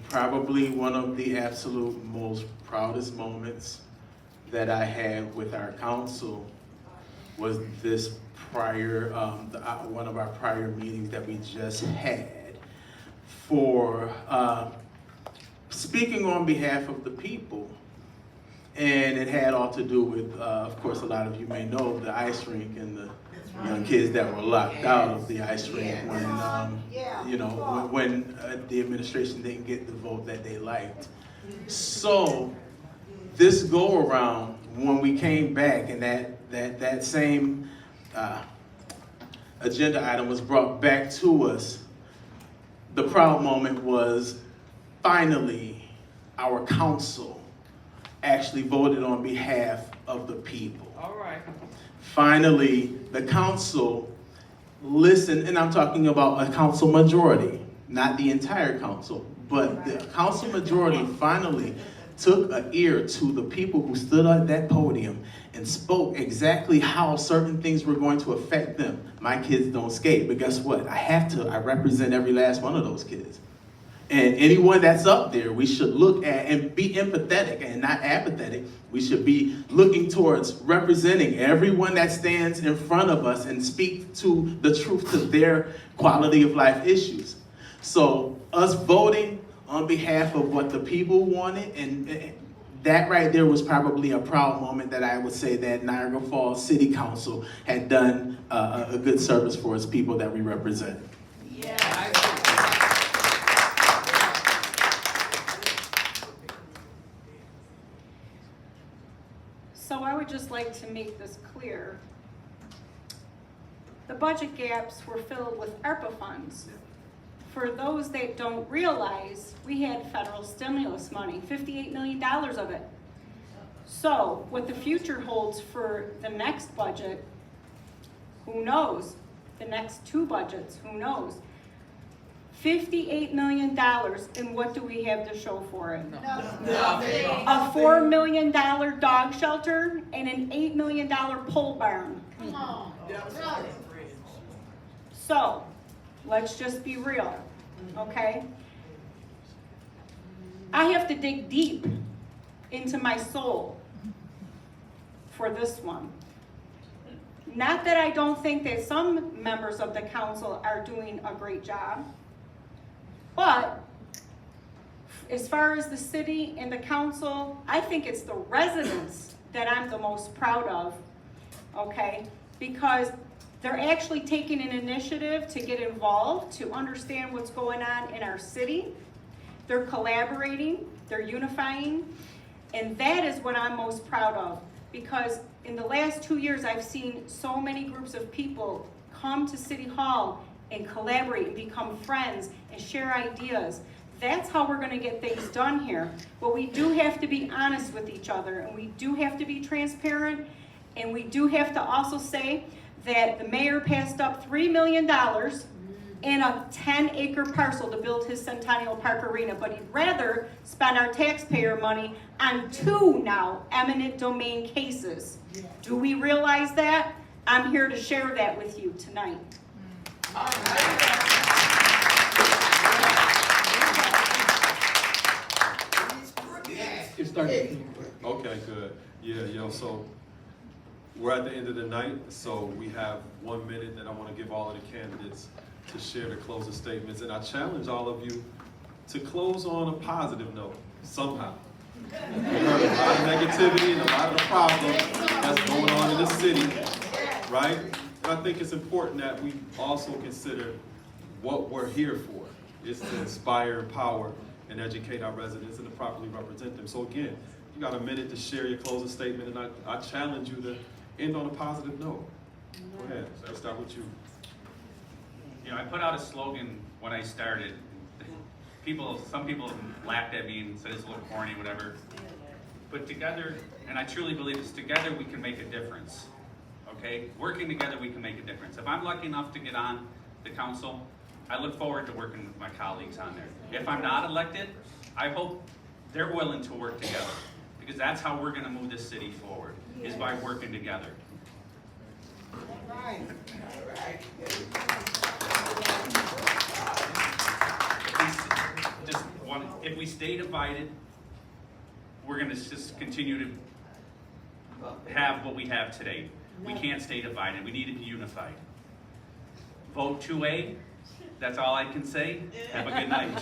probably one of the absolute most proudest moments that I had with our council was this one of our prior meetings that we just had for speaking on behalf of the people, and it had all to do with, of course, a lot of you may know the ice rink and the young kids that were locked out of the ice rink when, when the administration didn't get the vote that they liked. So this go around, when we came back and that same agenda item was brought back to us, the proud moment was finally our council actually voted on behalf of the people. All right. Finally, the council listened, and I'm talking about a council majority, not the entire council, but the council majority finally took an ear to the people who stood at that podium and spoke exactly how certain things were going to affect them. My kids don't skate, but guess what? I represent every last one of those kids. And anyone that's up there, we should look at and be empathetic and not apathetic. We should be looking towards representing everyone that stands in front of us and speak to the truth to their quality of life issues. So us voting on behalf of what the people wanted, and that right there was probably a proud moment that I would say that Niagara Falls City Council had done a good service for its people that we represent. Yeah. So I would just like to make this clear. The budget gaps were filled with ARPA funds. For those that don't realize, we had federal stimulus money, $58 million of it. So what the future holds for the next budget, who knows? The next two budgets, who knows? $58 million, and what do we have to show for it? Nothing. A $4 million dog shelter and an $8 million pole barn. Come on. So, let's just be real, okay? I have to dig deep into my soul for this one. Not that I don't think that some members of the council are doing a great job, but as far as the city and the council, I think it's the residents that I'm the most proud of, okay? Because they're actually taking an initiative to get involved, to understand what's going on in our city. They're collaborating, they're unifying, and that is what I'm most proud of. Because in the last 2 years, I've seen so many groups of people come to City Hall and collaborate and become friends and share ideas. That's how we're gonna get things done here. But we do have to be honest with each other, and we do have to be transparent, and we do have to also say that the mayor passed up $3 million in a 10-acre parcel to build his Centennial Park Arena, but he'd rather spend our taxpayer money on 2 now eminent domain cases. Do we realize that? I'm here to share that with you tonight. It started. Okay, good. Yeah, so we're at the end of the night, so we have 1 minute that I want to give all of the candidates to share their closing statements, and I challenge all of you to close on a positive note somehow. We heard a lot of negativity and a lot of the problems that's going on in the city, right? And I think it's important that we also consider what we're here for, is to inspire, empower, and educate our residents and to properly represent them. So again, you got a minute to share your closing statement, and I challenge you to end on a positive note. Go ahead, let's start with you. You know, I put out a slogan when I started. Some people laughed at me and said it's a little corny, whatever. But together, and I truly believe this, together we can make a difference, okay? Working together, we can make a difference. If I'm lucky enough to get on the council, I look forward to working with my colleagues on there. If I'm not elected, I hope they're willing to work together, because that's how we're gonna move this city forward, is by working together. If we stay divided, we're gonna just continue to have what we have today. We can't stay divided, we need to be unified. Vote 2A, that's all I can say. Have a good night.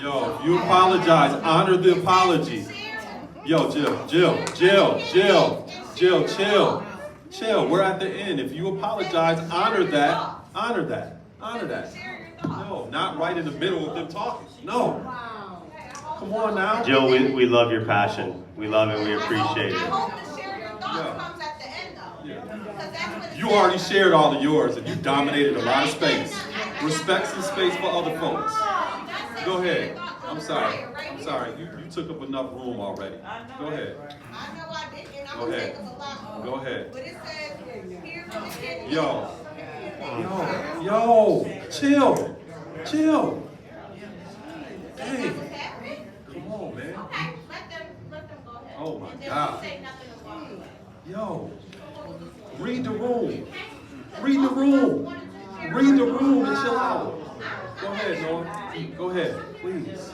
Yo, if you apologize, honor the apology. Yo, chill. We're at the end. If you apologize, honor that. No, not right in the middle of them talking. No. Come on now. Jill, we love your passion. We love it. We appreciate I it. hope the share your thoughts comes at the end though. Because that's what it You says. already shared all of yours and you dominated a lot of space. Respect some space for other folks. Go ahead. I'm sorry. You took up enough room already. Go ahead. I know I did, and I'm Go gonna ahead. take up a lot more. Go ahead. But it says, here for the kid. Yo, chill. Hey, come on, man. Okay, let them go ahead. Oh my And then God. say nothing to walk away. Yo, read the room and chill out. Go ahead, Noah. Go ahead, please.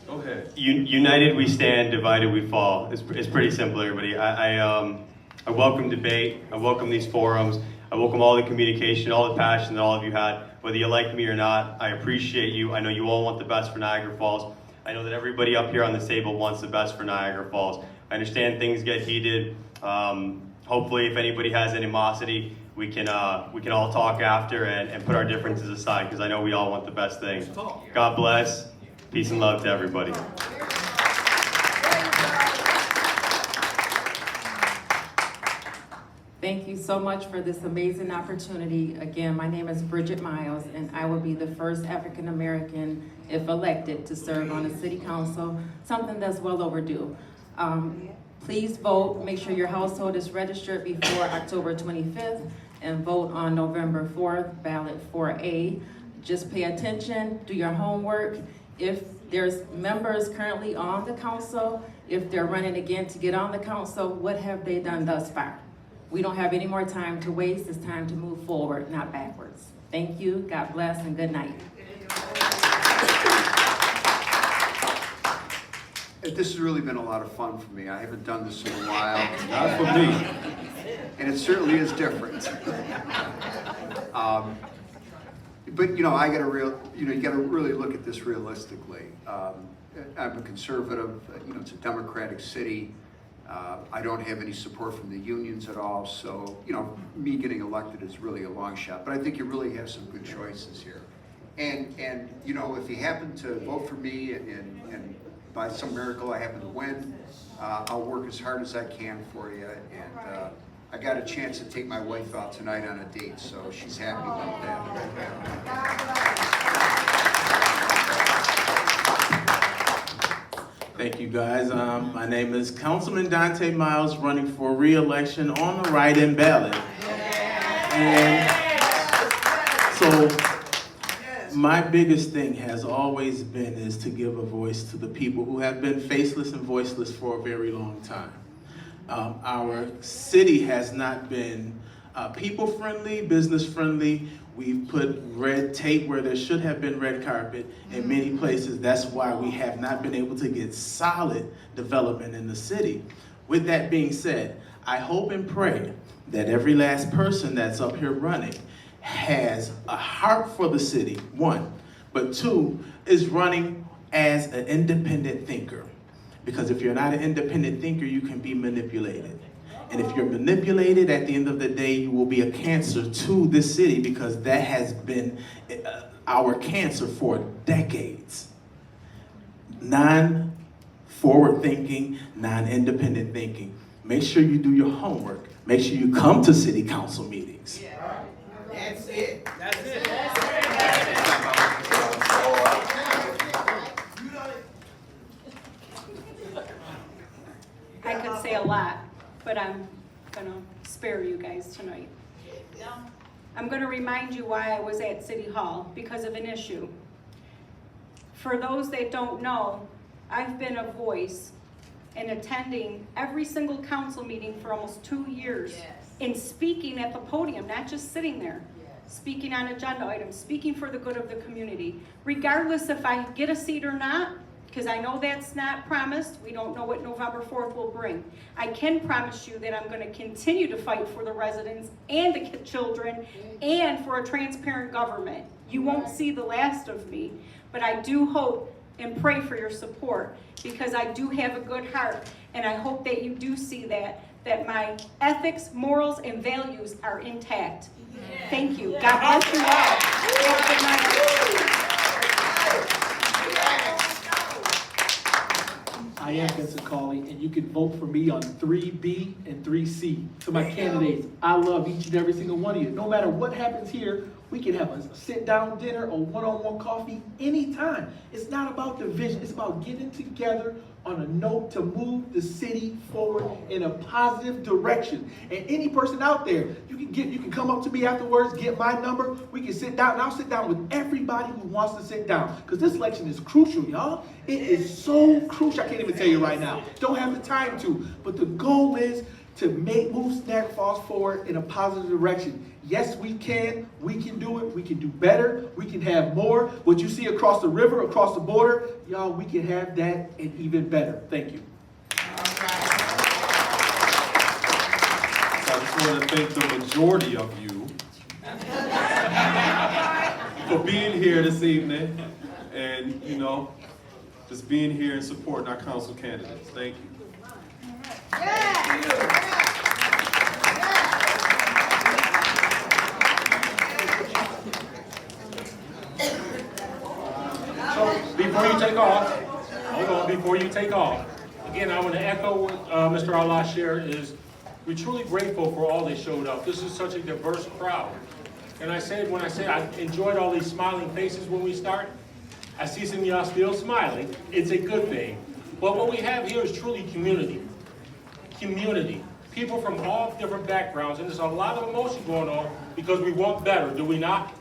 Go ahead. United we stand, divided we fall. It's pretty simple, everybody. I welcome debate. I welcome these forums. I welcome all the communication, all the passion that all of you had. Whether you like me or not, I appreciate you. I know you all want the best for Niagara Falls. I know that everybody up here on this table wants the best for Niagara Falls. I understand things get heated. Hopefully, if anybody has animosity, we can all talk after and put our differences aside, because I know we all want the best thing. God bless. Peace and love to everybody. Thank you so much for this amazing opportunity. Again, my name is Bridget Miles, and I will be the first African American, if elected, to serve on the city council, something that's well overdue. Please vote. Make sure your household is registered before October 25th, and vote on November 4th, ballot 4A. Just pay attention, do your homework. If there's members currently on the council, if they're running again to get on the council, what have they done thus far? We don't have any more time to waste. It's time to move forward, not backwards. Thank you, God bless, and good night. This has really been a lot of fun for me. I haven't done this in a while. Not for me. And it certainly is different. But you gotta you gotta really look at this realistically. I'm a conservative. It's a democratic city. I don't have any support from the unions at all. So me getting elected is really a long shot. But I think you really have some good choices here. And if you happen to vote for me and by some miracle I happen to win, I'll work as hard as I can for you. And I got a chance to take my wife out tonight on a date, so she's happy about that. Thank you, guys. My name is Councilman Dante Miles, running for re-election on the write-in ballot. And so my biggest thing has always been is to give a voice to the people who have been faceless and voiceless for a very long time. Our city has not been people-friendly, business-friendly. We've put red tape where there should have been red carpet in many places. That's why we have not been able to get solid development in the city. With that being said, I hope and pray that every last person that's up here running has a heart for the city, one, but two, is running as an independent thinker. Because if you're not an independent thinker, you can be manipulated. And if you're manipulated, at the end of the day, you will be a cancer to this city, because that has been our cancer for decades. Non-forward thinking, non-independent thinking. Make sure you do your homework. Make sure you come to city council meetings. That's it. I could say a lot, but I'm gonna spare you guys tonight. I'm gonna remind you why I was at City Hall, because of an issue. For those that don't know, I've been a voice in attending every single council meeting for almost 2 years. And speaking at the podium, not just sitting there. Speaking on agenda items, speaking for the good of the community. Regardless if I get a seat or not, because I know that's not promised. We don't know what November 4th will bring. I can promise you that I'm going to continue to fight for the residents and the children and for a transparent government. You won't see the last of me, but I do hope and pray for your support, because I do have a good heart, and I hope that you do see that my ethics, morals, and values are intact. Thank you. God bless you all. Have a good night. I am Vincent Cawley, and you can vote for me on 3B and 3C. To my candidates, I love each and every single one of you. No matter what happens here, we can have a sit-down dinner or one-on-one coffee anytime. It's not about division, it's about getting together on a note to move the city forward in a positive direction. And any person out there, you can come up to me afterwards, get my number, we can sit down, and I'll sit down with everybody who wants to sit down. Because this election is crucial, y'all. It is so crucial, I can't even tell you right now. Don't have the time to. But the goal is to move Niagara Falls forward in a positive direction. Yes, we can do it, we can do better, we can have more. What you see across the river, across the border, y'all, we can have that and even better. Thank you. So I just want to thank the majority of you for being here this evening and, you know, just being here and supporting our council candidates. Thank you. Before you take off, hold on, before you take off, again, I want to echo what Mr. Allah shared is we're truly grateful for all that showed up. This is such a diverse crowd. And when I said I enjoyed all these smiling faces when we start, I see some of y'all still smiling. It's a good thing. But what we have here is truly community. Community. People from all different backgrounds, and there's a lot of emotion going on because we want better, do we not?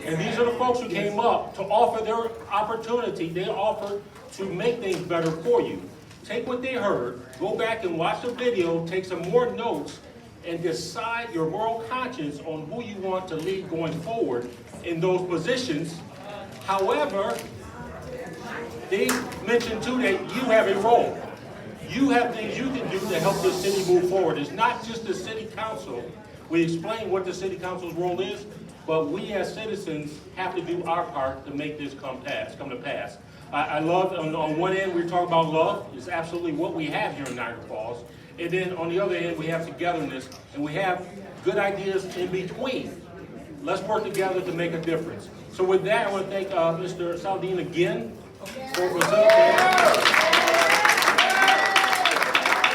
And these are the folks who came up to offer their opportunity. They offer to make things better for you. Take what they heard, go back and watch the video, take some more notes, and decide your moral conscience on who you want to lead going forward in those positions. However, they mentioned too that you have a role. You have things you can do to help the city move forward. It's not just the city council. We explain what the city council's role is, but we as citizens have to do our part to make this come to pass. I love, on one end, we're talking about love. It's absolutely what we have here in Niagara Falls. And then on the other end, we have togetherness, and we have good ideas in between. Let's work together to make a difference. So with that, I want to thank Mr. Saldin again for facilitating.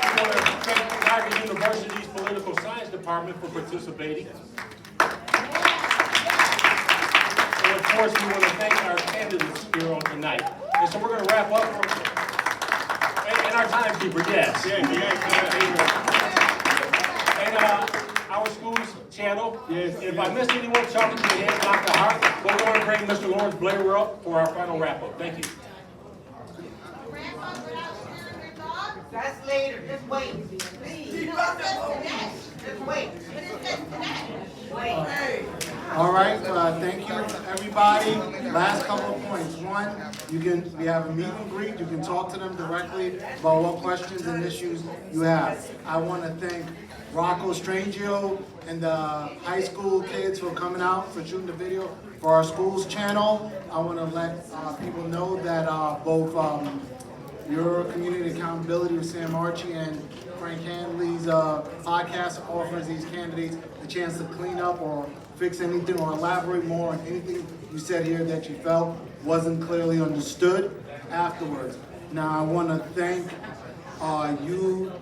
I want to thank Niagara University's Political Science Department for participating. And of course, we want to thank our candidates here on tonight. And so we're going to wrap up. And our timekeeper, yes. And our school's channel. Yes. If I missed anyone, shout to your head, not the heart. But we're going to bring Mr. Lawrence Blair up for our final wrap-up. Thank you. That's later, just wait. Please. Just wait. Wait. All right, thank you, everybody. Last couple of points. One, we have a meet and greet. You can talk to them directly about what questions and issues you have. I want to thank Rocco Strangio and the high school kids for coming out, for shooting the video for our school's channel. I want to let people know that both your community accountability with Sam Archie and Frank Hanley's podcast offers these candidates a chance to clean up or fix anything or elaborate more on anything you said here that you felt wasn't clearly understood afterwards. Now I want to thank you,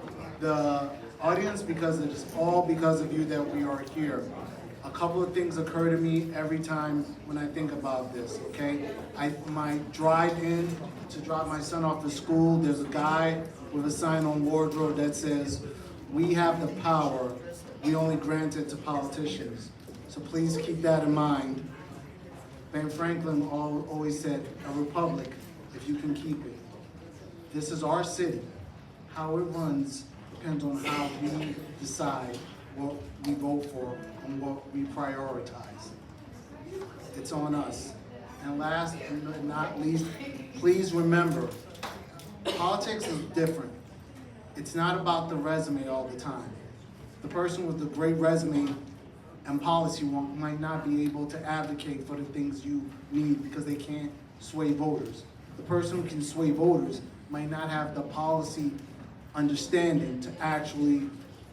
the audience, because it is all because of you that we are here. A couple of things occur to me every time when I think about this, okay? My drive in to drop my son off to school, there's a guy with a sign on wardrobe that says, "We have the power, we only grant it to politicians." So please keep that in mind. Ben Franklin always said, "A republic, if you can keep it." This is our city. How it runs depends on how we decide what we vote for and what we prioritize. It's on us. And last but not least, please remember, politics is different. It's not about the resume all the time. The person with the great resume and policy might not be able to advocate for the things you need because they can't sway voters. the person who can sway voters might not have the policy understanding to actually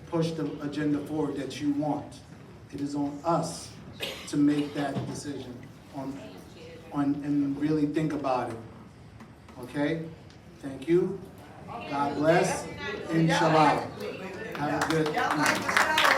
push the agenda forward that you want. It is on us to make that decision and really think about it. Okay? Thank you. God bless. Inshallah. Have a good evening.